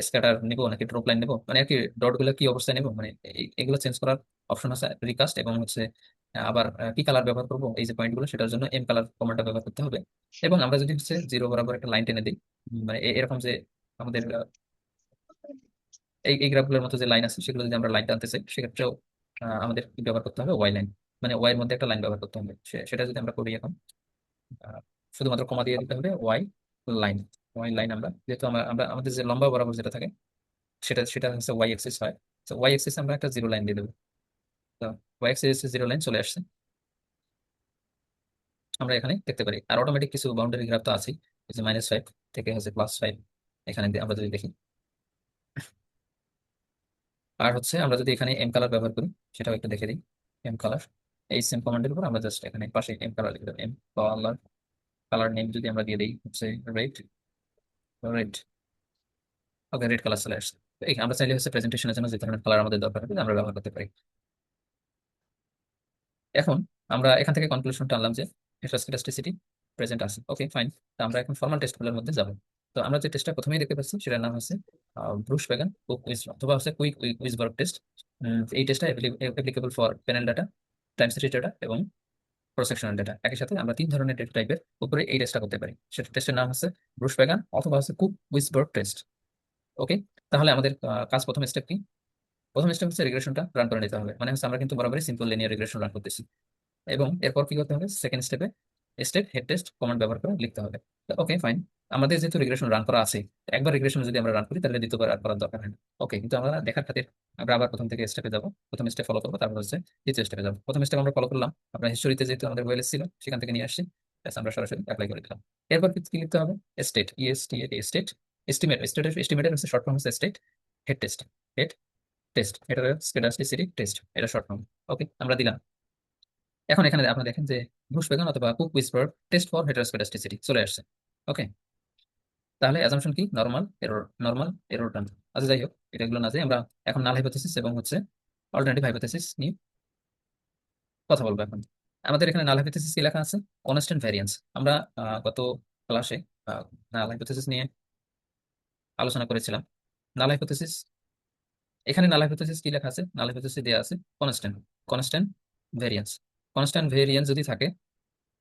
স্ক্যাটার নিবো নাকি ড্রপ লাইন নেবো, মানে আর কি ডট গুলো কি অবস্থায় নেবো, মানে এগুলো চেঞ্জ করার অপশন আছে রিকাস্ট। এবং হচ্ছে আবার কি কালার ব্যবহার করবো এই যে পয়েন্ট গুলো, সেটার জন্য এম কালার কমান্ডটা ব্যবহার করতে হবে। এবং আমরা যদি হচ্ছে জিরো বরাবর একটা লাইন টেনে দিই, মানে এরকম যে আমাদের এই এই গ্রাফগুলোর মতো যে লাইন আছে, সেগুলো যদি আমরা লাইন টানতে চাই সেক্ষেত্রেও আমাদের কি ব্যবহার করতে হবে, ওয়াই লাইন, মানে ওয়াই এর মধ্যে একটা লাইন ব্যবহার করতে হবে। সেটা যদি আমরা করি এখন, আহ, শুধুমাত্র কমা দিয়ে দিতে হবে ওয়াই লাইন। ওয়াই লাইন আমরা যেহেতু আমরা আমরা আমাদের যে লম্বা বরাবর যেটা থাকে সেটা সেটা হচ্ছে ওয়াই এক্সিস হয়। তো ওয়াই এক্সিস আমরা একটা জিরো লাইন দিয়ে দেবো। তো ওয়াই এক্সিস জিরো লাইন চলে আসছে, আমরা এখানে দেখতে পারি। আর অটোমেটিক কিছু বাউন্ডারি গ্রাফ তো আছেই, এই যে -5 থেকে হচ্ছে +5, এখানে আমরা যদি দেখি। আর হচ্ছে আমরা যদি এখানে এম কালার ব্যবহার করি, সেটাও একটু দেখে দিই। এম কালার, এই সেম কমান্ডের উপর আমরা জাস্ট এখানে পাশে এম কালার লিখে দেবো। এম কালার, কালার নেম যদি আমরা দিয়ে দিই হচ্ছে red, red, okay red colour চলে আসছে। তো এই আমরা চাইলে হচ্ছে প্রেজেন্টেশনের জন্য যে ধরনের কালার আমাদের দরকার হবে আমরা ব্যবহার করতে পারি। এখন আমরা এখান থেকে কনক্লুশন টানলাম যে হেটারোস্কেডাস্টিসিটি প্রেজেন্ট আছে, ওকে ফাইন। তো আমরা এখন ফর্মাল টেস্টগুলোর মধ্যে যাব। তো আমরা যে টেস্টটা প্রথমেই দেখতে পাচ্ছি সেটার নাম হচ্ছে ব্রুশ ব্যাগান কুইজ অথবা হচ্ছে কুইক উইজবার্গ টেস্ট। এই টেস্টটা applicable for panel data, time series data এবং ক্রস সেকশনাল ডাটা। একই সাথে আমরা তিন ধরনের ডেটা টাইপের উপরে এই টেস্টটা করতে পারি। সেটা টেস্টের নাম হচ্ছে ব্রুশ ব্যাগান অথবা হচ্ছে কুক উইজবার্গ টেস্ট। ওকে, তাহলে আমাদের কাজ প্রথম স্টেপ কি? প্রথম স্টেপ হচ্ছে রিগ্রেশনটা রান করে নিতে হবে, মানে হচ্ছে আমরা কিন্তু বরাবরই সিম্পল লিনিয়ার রিগ্রেশন রান করতেছি। এবং এরপর কি করতে হবে, সেকেন্ড স্টেপে স্টেপ হেড টেস্ট কমান্ড ব্যবহার করে লিখতে হবে। ওকে ফাইন, আমাদের যেহেতু রিগ্রেশন রান করা আছে, একবার রিগ্রেশন যদি আমরা রান করি তাহলে দ্বিতীয়বার আর করার দরকার হয় না। ওকে, কিন্তু আমরা দেখার খাতির আমরা আবার প্রথম থেকে স্টেপে যাবো, প্রথম স্টেপ ফলো করবো, তারপর হচ্ছে দ্বিতীয় স্টেপে যাবো। প্রথম স্টেপ আমরা ফলো করলাম, আমরা হিস্টোরিতে যেহেতু আমাদের ওয়েলস ছিল সেখান থেকে নিয়ে আসছি, ব্যাস আমরা সরাসরি অ্যাপ্লাই করে দিলাম। এরপর কি লিখতে হবে? স্টেট, স্টেট, এস্টিমেটের হচ্ছে শর্ট ফর্ম হচ্ছে state, head test, head test, এটা স্কেডাস্টিসিটি টেস্ট, এটা শর্ট ফর্ম। ওকে, আমরা দিলাম। এখন এখানে আপনারা দেখেন যে ঘুষ বেগান অথবা কুক উইসপার টেস্ট ফর হেটারোস্কেডাস্টিসিটি চলে আসছে। ওকে, তাহলে অ্যাজাম্পশন কি? Normal error term. আচ্ছা, যাই হোক, এটাগুলো না যাই আমরা এখন নাল হাইপোথেসিস এবং হচ্ছে অল্টারনেটিভ হাইপোথেসিস নিয়ে কথা বলবো। এখন আমাদের এখানে নাল হাইপোথেসিস কি লেখা আছে? Constant variance. আমরা গত ক্লাসে নাল হাইপোথেসিস নিয়ে আলোচনা করেছিলাম। নাল হাইপোথেসিস, এখানে নাল হাইপোথেসিস কি লেখা আছে? নাল হাইপোথেসিস দেওয়া আছে constant, constant variance. Constant variance যদি থাকে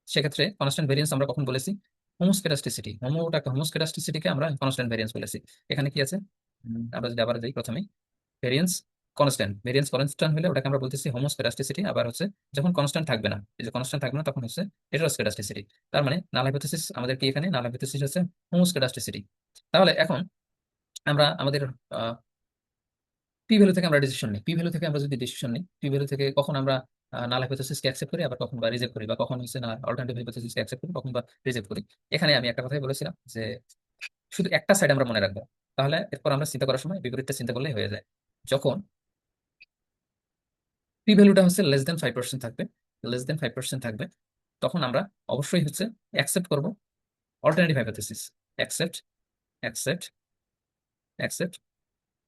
সেক্ষেত্রে কনস্ট্যান্ট ভেরিয়েন্স আমরা কখন বলেছি? হোমোস্কেডাস্টিসিটিকে আমরা কনস্ট্যান্ট ভেরিয়েন্স বলেছি। এখানে কি আছে? আমরা যদি আবার যাই প্রথমে, ভেরিয়েন্স কনস্ট্যান্ট হলে ওটাকে আমরা বলতেছি হোমোস্কেডাস্টিসিটি। আবার হচ্ছে যখন কনস্ট্যান্ট থাকবে না, এই যে কনস্ট্যান্ট থাকবে না তখন হচ্ছে হেটারোস্কেডাস্টিসিটি। তার মানে নাল হাইপোথেসিস আমাদের কি? এখানে নাল হাইপোথেসিস হচ্ছে হোমোস্কেডাস্টিসিটি। তাহলে এখন আমরা আমাদের পি ভ্যালু থেকে আমরা ডিসিশন নিই। পি ভ্যালু থেকে আমরা যদি ডিসিশন নিই, পি ভ্যালু থেকে কখন আমরা নাল হাইপোথেসিসকে অ্যাকসেপ্ট করি, আবার কখন বা রিজেক্ট করি, বা কখন হচ্ছে না অল্টারনেটিভ হাইপোথেসিসকে অ্যাকসেপ্ট করি, কখন বা রিজেক্ট করি। এখানে আমি একটা কথাই বলেছিলাম যে শুধু একটা সাইড আমরা মনে রাখবো, তাহলে এরপর আমরা চিন্তা করার সময় বিপরীতটা চিন্তা করলেই হয়ে যায়। যখন পি ভ্যালুটা হচ্ছে লেস দেন 5% থাকবে, লেস দেন 5% থাকবে, তখন আমরা অবশ্যই হচ্ছে অ্যাকসেপ্ট করব alternative hypothesis. Accept, accept, accept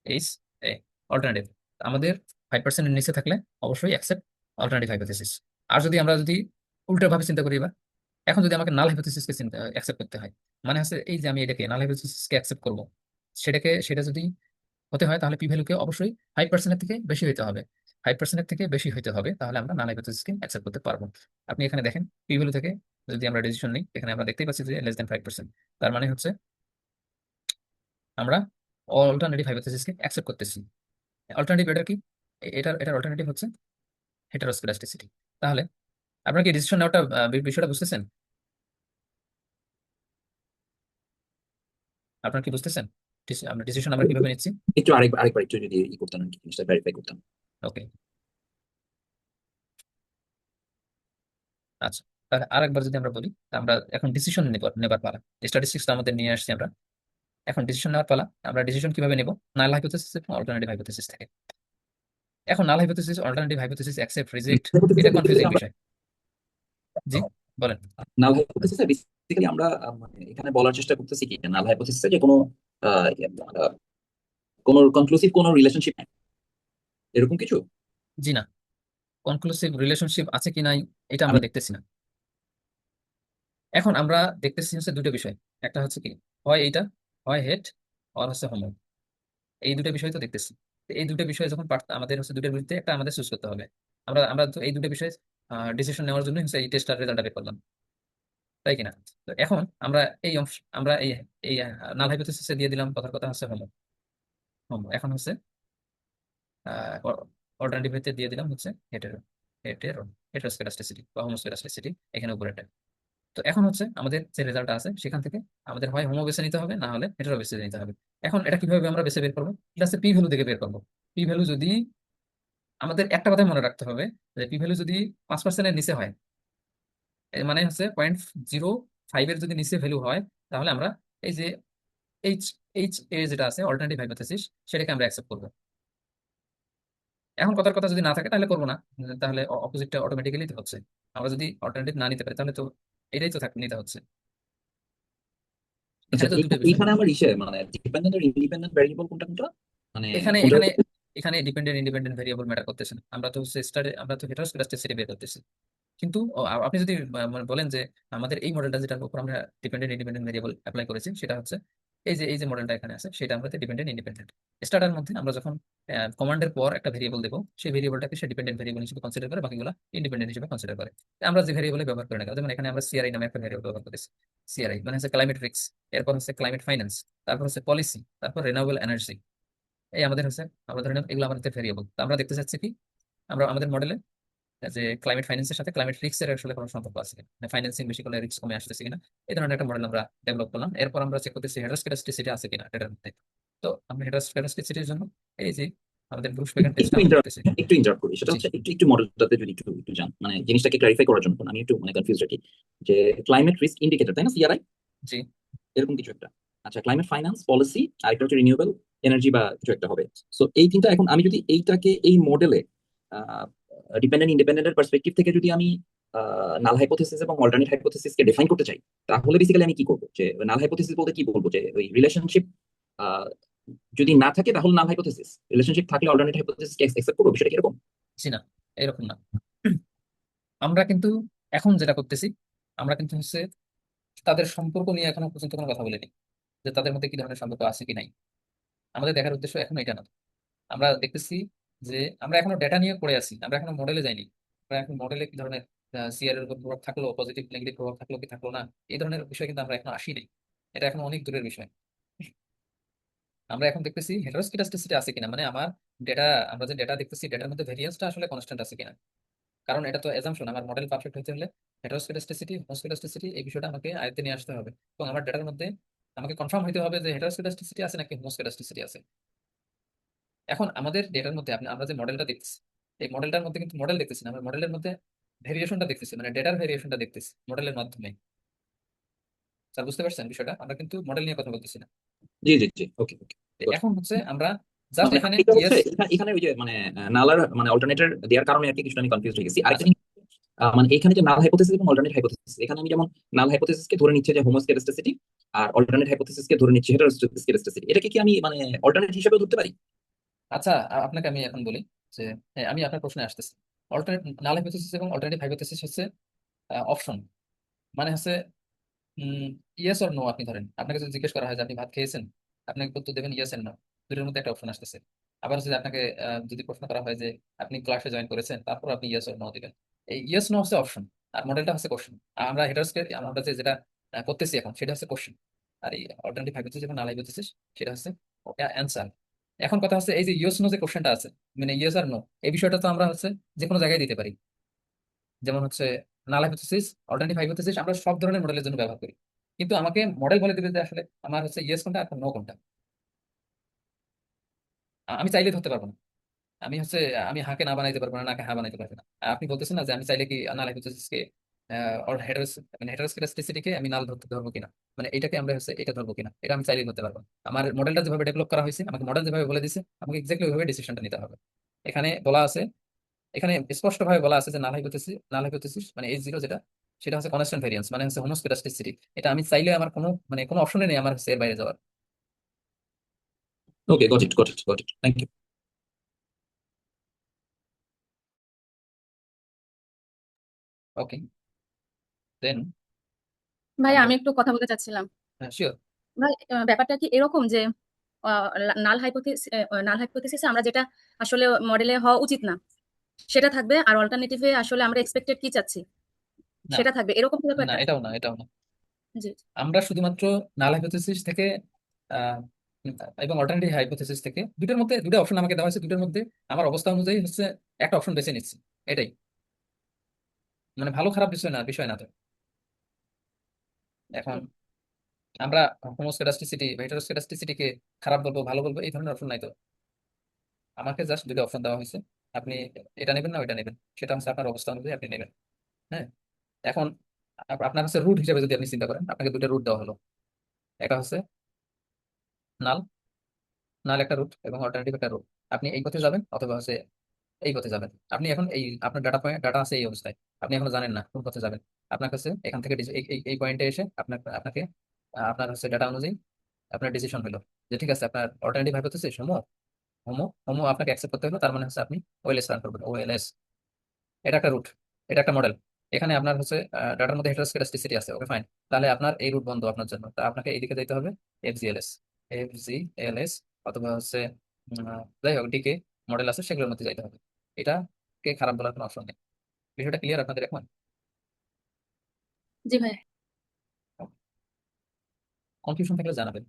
H A alternative. আমাদের 5%-এর নিচে থাকলে অবশ্যই অ্যাকসেপ্ট অল্টারনেটিভ হাইপোথেসিস। আর আমরা যদি উল্টো ভাবে চিন্তা করি, এবার এখন যদি আমাকে নাল হাইপোথেসিসকে চিন্তা অ্যাকসেপ্ট করতে হয়, মানে হচ্ছে এই যে আমি এটাকে নাল হাইপোথেসিসকে অ্যাকসেপ্ট করবো, সেটা যদি হতে হয় তাহলে পি ভ্যালুকে অবশ্যই 5%-এর থেকে বেশি হইতে হবে। 5%-এর থেকে বেশি হইতে হবে, তাহলে আমরা নাল হাইপোথেসিসকে অ্যাকসেপ্ট করতে পারবো। আপনি এখানে দেখেন পি ভ্যালু থেকে যদি আমরা ডিসিশন নিই, এখানে আমরা দেখতেই পাচ্ছি যে লেস দেন 5%। তার মানে হচ্ছে আমরা অল্টারনেটিভ হাইপোথেসিসকে অ্যাকসেপ্ট করতেছি। অল্টারনেটিভ এটা কি? এটার অল্টারনেটিভ হচ্ছে হেটারোস্কেডাস্টিসিটি। তাহলে আপনার কি ডিসিশন নেওয়াটা বিষয়টা বুঝতেছেন? আপনার কি বুঝতেছেন আমরা ডিসিশন আমরা কিভাবে নিচ্ছি? একটু আরেকবার একটু যদি করতেন আর কি, জিনিসটা ভেরিফাই করতাম। ওকে, আচ্ছা, তাহলে আরেকবার যদি আমরা বলি, আমরা এখন ডিসিশন নেবার পালা। স্ট্যাটিস্টিক্স আমাদের নিয়ে আসছি আমরা, এখন ডিসিশন নেওয়ার পালা। আমরা ডিসিশন কিভাবে নেব? নাল হাইপোথেসিস এবং অল্টারনেটিভ হাইপোথেসিস থেকে। এখন null hypothesis, alternative hypothesis, accept, reject, এটা কনফিউজিং আমরা বিষয়। জি, বলেন। নাল হাইপোথেসিসে বেসিক্যালি আমরা মানে এখানে বলার চেষ্টা করতেছি কি, নাল হাইপোথেসিসে যে কোনো কোনো কনক্লুসিভ কোনো রিলেশনশিপ নেই, এরকম কিছু। জি না, কনক্লুসিভ রিলেশনশিপ আছে কি নাই এটা আমি আমরা দেখতেছি না। এখন আমরা দেখতেছি হচ্ছে দুটো বিষয়, একটা হচ্ছে কি, হয় এইটা, হয় হেড, আর হচ্ছে হোমো। এই দুটো বিষয় তো দেখতেছি। তো এই দুটো বিষয় যখন আমাদের হচ্ছে দুটোর বিরুদ্ধে একটা আমাদের চুজ করতে হবে। আমরা আমরা তো এই দুটো বিষয়ে ডিসিশন নেওয়ার জন্য হচ্ছে এই টেস্টার রেজাল্টটা বের করলাম, তাই কিনা? তো এখন আমরা এই অংশ, আমরা এই এই নাল হাইপোথেসিসে দিয়ে দিলাম কথার কথা হচ্ছে হোমো। হোমো এখন হচ্ছে অল্টারনেটিভ তে দিয়ে দিলাম হচ্ছে হেটেরো, হেটেরো, হেটেরোস্কেডাস্টিসিটি বা হোমোস্কেডাস্টিসিটি এখানে উপরেটা। তো এখন হচ্ছে আমাদের যে রেজাল্টটা আছে সেখান থেকে আমাদের হয় হোমো বেছে নিতে হবে, না হলে হেটেরো বেছে নিতে হবে। এখন এটা কিভাবে আমরা বেছে বের করবো? এটা হচ্ছে পি ভ্যালু থেকে বের করবো। পি ভ্যালু যদি, আমাদের একটা কথা মনে রাখতে হবে যে পি ভ্যালু যদি 5%-এর নিচে হয়, এর মানে হচ্ছে 0.05-এর যদি নিচে ভ্যালু হয়, তাহলে আমরা এই যে এইচ এইচ এ যেটা আছে অল্টারনেটিভ হাইপোথেসিস, সেটাকে আমরা অ্যাকসেপ্ট করবো। এখন কথার কথা যদি না থাকে তাহলে করবো না, তাহলে অপোজিটটা অটোমেটিক্যালি হচ্ছে। আমরা যদি অল্টারনেটিভ না নিতে পারি তাহলে তো এটাই তো নিতে হচ্ছে। আচ্ছা, এখানে তো দুটো বিষয়। এইখানে আমার মানে ডিপেন্ডেন্ট আর ইন্ডিপেন্ডেন্ট ভ্যারিয়েবল কোনটা কোনটা, মানে এখানে কোনটা। এখানে এখানে ডিপেন্ডেন্ট ইন্ডিপেন্ডেন্ট ভেরিয়েবল ম্যাটার করতেছে না। আমরা তো হেটারোস্কেডাস্টিসিটি বের করতেছি। কিন্তু আপনি যদি মানে বলেন যে আমাদের এই মডেলটা যেটার উপর আমরা ডিপেন্ডেন্ট ইন্ডিপেন্ডেন্ট ভেরিয়েবল অ্যাপ্লাই করেছি সেটা হচ্ছে এই যে মডেলটা এখানে আছে, সেটা আমরা ডিপেন্ডেন্ট ইন্ডিপেন্ডেন্ট। স্টার্টার মধ্যে আমরা যখন কমান্ডের পর একটা ভেরিয়েবল দেবো, সেই ভেরিয়েবলটাকে সে ডিপেন্ডেন্ট ভেরিয়েবল হিসেবে কনসিডার করে, বাকিগুলো ইন্ডিপেন্ডেন্ট হিসেবে কনসিডার করে। আমরা যে ভেরিয়েবলে ব্যবহার করি না কেন, যেমন এখানে আমরা সিআরআই নামে একটা ভেরিয়েবল ব্যবহার করেছি। সিআরআই মানে হচ্ছে ক্লাইমেট রিস্ক, এরপর হচ্ছে ক্লাইমেট ফাইন্যান্স, তারপর হচ্ছে পলিসি, তারপর রিনিউয়েবল এনার্জি। এই আমাদের হচ্ছে, আমরা ধরে নিলাম এগুলো আমাদের ভেরিয়েবল। আমরা দেখতে চাচ্ছি কি, আমরা আমাদের মডেলে যে ক্লাইমেট ফাইন্যান্সের সাথে ক্লাইমেট রিস্কের আসলে কোনো সম্পর্ক আছে কিনা, মানে ফাইন্যান্সিং বেশি করলে রিস্ক কমে আসতেছে কিনা, এই ধরনের একটা মডেল আমরা ডেভেলপ করলাম। এরপর আমরা চেক করতেছি হেটারোস্কেডাস্টিসিটি আছে কিনা এটার মধ্যে। তো আমরা হেটারোস্কেডাস্টিসিটির জন্য এই যে আমাদের ব্রুস বেগান টেস্ট একটু আমরা ইন্টারাপ্ট করতেছি। একটু ইন্টারাপ্ট করি, সেটা জি হচ্ছে একটু মডেলটাতে যদি একটু একটু যান, মানে জিনিসটাকে ক্লারিফাই করার জন্য, কারণ আমি একটু মানে কনফিউজ রাখি যে ক্লাইমেট রিস্ক ইন্ডিকেটর, তাই না, সিআরআই, জি এরকম কিছু একটা। আচ্ছা, ক্লাইমেট ফাইন্যান্স পলিসি, আর একটা হচ্ছে রিনিউয়েবল এনার্জি বা কিছু একটা হবে। সো এই তিনটা, এখন আমি যদি এইটাকে এই মডেলে ডিপেন্ডেন্ট ইন্ডিপেন্ডেন্টের পার্সপেক্টিভ থেকে যদি আমি নাল হাইপোথিসিস এবং অল্টারনেট হাইপোথিসিসকে ডিফাইন করতে চাই, তাহলে বেসিক্যালি আমি কি করবো? যে নাল হাইপোথিসিস বলতে কি বলবো, যে ওই রিলেশনশিপ যদি না থাকে তাহলে নাল হাইপোথিসিস, রিলেশনশিপ থাকলে অল্টারনেট হাইপোথিসিসকে অ্যাকসেপ্ট করবো, বিষয়টা কি এরকম? জি না, এরকম না। আমরা কিন্তু এখন যেটা করতেছি, আমরা কিন্তু হচ্ছে তাদের সম্পর্ক নিয়ে এখনো পর্যন্ত কোনো কথা বলিনি, যে তাদের মধ্যে কি ধরনের সম্পর্ক আছে কি নাই। আমাদের দেখার উদ্দেশ্য এখন এটা না। আমরা দেখতেছি যে আমরা এখনো ডেটা নিয়ে পড়ে আছি, আমরা এখনো মডেলে যাইনি। আমরা এখন মডেলে কি ধরনের সিআর এর উপর প্রভাব থাকলো, পজিটিভ নেগেটিভ প্রভাব থাকলো কি থাকলো না, এই ধরনের বিষয় কিন্তু আমরা এখনো আসিনি। এটা এখন অনেক দূরের বিষয়। আমরা এখন দেখতেছি হেটারোস্কিডাস্টিসিটি আছে কিনা, মানে আমার ডেটা, আমরা যে ডেটা দেখতেছি ডেটার মধ্যে ভেরিয়েন্সটা আসলে কনস্ট্যান্ট আছে কিনা। কারণ এটা তো অ্যাজাম্পশন, আমার মডেল পারফেক্ট হতে হলে হেটারোস্কিডাস্টিসিটি হোমোস্কিডাস্টিসিটি এই বিষয়টা আমাকে আয়ত্তে নিয়ে আসতে হবে, এবং আমার ডেটার মধ্যে আমাকে কনফার্ম হতে হবে যে হেটারোস্কিডাস্টিসিটি আছে নাকি হোমোস্কিডাস্টিসিটি আছে। এখন আমাদের ডেটার মধ্যে আমরা যে মডেলটা দেখতেছি, এই মডেলটার মধ্যে কিন্তু মডেল দেখতেছি না, আমরা মডেলের মধ্যে ভেরিয়েশনটা দেখতেছি, মানে ডেটার ভেরিয়েশনটা দেখতেছি মডেলের মাধ্যমে। স্যার বুঝতে পারছেন বিষয়টা? আমরা কিন্তু মডেল নিয়ে কথা বলতেছি না। জি জি জি, ওকে ওকে। তো এখন হচ্ছে আমরা জাস্ট মানে এখানে এটা হচ্ছে ইয়েস। এখানে ওই যে মানে নালার মানে অল্টারনেটর দেওয়ার কারণে আর কি কিছুটা আমি কনফিউজ হয়ে গেছি। আরেকটা আচ্ছা জিনিস, মানে এখানে যে নাল হাইপোথিসিস এবং অল্টারনেট হাইপোথিসিস, এখানে আমি যেমন নাল হাইপোথিসিসকে ধরে নিচ্ছে যে হোমোস্কেডাস্টিসিটি, আর অল্টারনেট হাইপোথিসিসকে ধরে নিচ্ছে হেটারোস্কেডাস্টিসিটি, এটাকে কি আমি মানে অল্টারনেট হিসেবে ধরতে পারি? আচ্ছা, আপনাকে আমি এখন বলি যে হ্যাঁ, আমি আপনার প্রশ্নে আসতেছি। অল্টারনেট নাল হাইপোথিসিস এবং অল্টারনেটিভ হাইপোথিসিস হচ্ছে অপশন, মানে হচ্ছে ইয়েস অর নো। আপনি ধরেন আপনাকে যদি জিজ্ঞেস করা হয় যে আপনি ভাত খেয়েছেন, আপনাকে উত্তর দেবেন ইয়েস এন্ড নো, দুটোর মধ্যে একটা অপশন আসতেছে। আবার যদি আপনাকে যদি প্রশ্ন করা হয় যে আপনি ক্লাসে জয়েন করেছেন, তারপর আপনি ইয়েস অর নো দিবেন। এই ইয়েস নো হচ্ছে অপশন, আর মডেলটা হচ্ছে কোশ্চেন। আমরা হেটার্সকে আমরা যেটা করতেছি এখন সেটা হচ্ছে কোশ্চেন, আর এই অল্টারনেটিভ হাইপোথিসিস এবং নাল হাইপোথিসিস সেটা হচ্ছে অ্যান্সার। এখন কথা হচ্ছে এই যে ইয়েস নো যে কোশ্চেনটা আছে, মানে ইয়েস আর নো, এই বিষয়টা তো আমরা হচ্ছে যে কোনো জায়গায় দিতে পারি। যেমন হচ্ছে নাল হাইপোথিসিস, অল্টারনেটিভ হাইপোথিসিস আমরা সব ধরনের মডেলের জন্য ব্যবহার করি, কিন্তু আমাকে মডেল বলে দিবে যে আসলে আমার হচ্ছে ইয়েস কোনটা আর নো কোনটা। আমি চাইলে ধরতে পারবো না। আমি হচ্ছে আমি হাকে না বানাইতে পারবো না, নাকে হা বানাইতে পারবো না। আর আপনি বলতেছেন না যে আমি চাইলে কি নাল হাইপোথিসিসকে ওর মানে হেটারোস্কেডাস্টিসিটিকে আমি নাল ধরতে ধরবো কিনা, মানে এটাকে আমরা হচ্ছে এটা ধরবো কিনা, এটা আমি চাইলেই ধরতে পারবো না। আমার মডেলটা যেভাবে ডেভেলপ করা হয়েছে, আমাকে মডেল যেভাবে বলে দিছে, আমাকে এক্স্যাক্টলি ওইভাবে ডিসিশনটা নিতে হবে। এখানে বলা আছে, এখানে স্পষ্ট ভাবে বলা আছে যে নাল হাইপোথিসিস মানে H0 যেটা, সেটা হচ্ছে কনস্ট্যান্ট ভেরিয়েন্স, মানে হচ্ছে হোমোস্কেডাস্টিসিটি। এটা আমি চাইলে আমার কোনো মানে কোনো অপশনে নেই আমার হচ্ছে এর বাইরে যাওয়ার। Okay, got it got it got it, thank you. Okay, then ভাই আমরা আমি একটু কথা বলতে চাচ্ছিলাম। শিওর। ভাই ব্যাপারটা কি এরকম যে নাল হাইপোথিসিসে আমরা যেটা আসলে মডেলে হওয়া উচিত না সেটা থাকবে, আর অল্টারনেটিভে আসলে আমরা এক্সপেক্টেড কি চাচ্ছি না সেটা থাকবে, এরকম কি না, ব্যাপারটা? এটাও না, এটাও না। জি। আমরা শুধুমাত্র নাল হাইপোথিসিস থেকে আহ, এবং অল্টারনেটিভ হাইপোথিসিস থেকে দুটোর মধ্যে দুটো অপশন আমাকে দেওয়া হয়েছে, দুটোর মধ্যে আমার অবস্থা অনুযায়ী হচ্ছে একটা অপশন বেছে নিচ্ছি, এটাই। মানে ভালো খারাপ বিষয় না তো। এখন আমরা হোমোস্কেডাস্টিসিটি বা হেটারোস্কেডাস্টিসিটিকে খারাপ বলবো ভালো বলবো এই ধরনের অপশন নাই তো। আমাকে জাস্ট দুটো অপশন দেওয়া হয়েছে, আপনি এটা নেবেন না ওইটা নেবেন, সেটা হচ্ছে আপনার অবস্থা অনুযায়ী আপনি নেবেন। হ্যাঁ, এখন আপনার হচ্ছে রুট হিসেবে যদি আপনি চিন্তা করেন, আপনাকে দুটো রুট দেওয়া হলো, একটা হচ্ছে নাল, নাল একটা রুট এবং অল্টারনেটিভ একটা রুট। আপনি এই পথে যাবেন অথবা হচ্ছে এই পথে যাবেন। আপনি এখন এই আপনার ডাটা আছে এই অবস্থায়, আপনি এখনো জানেন না কোন পথে যাবেন। আপনার কাছে এখান থেকে এই পয়েন্টে এসে আপনাকে আপনার হচ্ছে ডাটা অনুযায়ী আপনার ডিসিশন হলো যে ঠিক আছে আপনার alternative hypothesis Homo, Homo Homo আপনাকে অ্যাকসেপ্ট করতে হলো, তার মানে হচ্ছে আপনি ওএলএস রান করবেন, ওএলএস। এটা একটা রুট, এটা একটা মডেল। এখানে আপনার হচ্ছে ডাটার মধ্যে হেটারোস্কেডাস্টিসিটি আছে, ওকে ফাইন। তাহলে আপনার এই রুট বন্ধ আপনার জন্য, তা আপনাকে এইদিকে যেতে হবে এফজিএলএস, এফজিএলএস, অথবা হচ্ছে যাই হোক ডিকে মডেল আছে সেগুলোর মধ্যে যাইতে হবে। এটাকে খারাপ বলার কোনো অপশন নেই। বিষয়টা ক্লিয়ার আপনাদের এখন? জি ভাই। কনফিউশন থাকলে জানাবেন।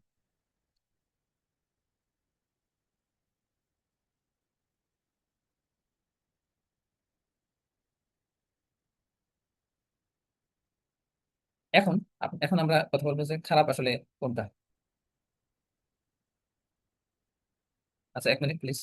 এখন এখন আমরা কথা বলবো যে খারাপ আসলে কোনটা। আচ্ছা, 1 মিনিট প্লিজ।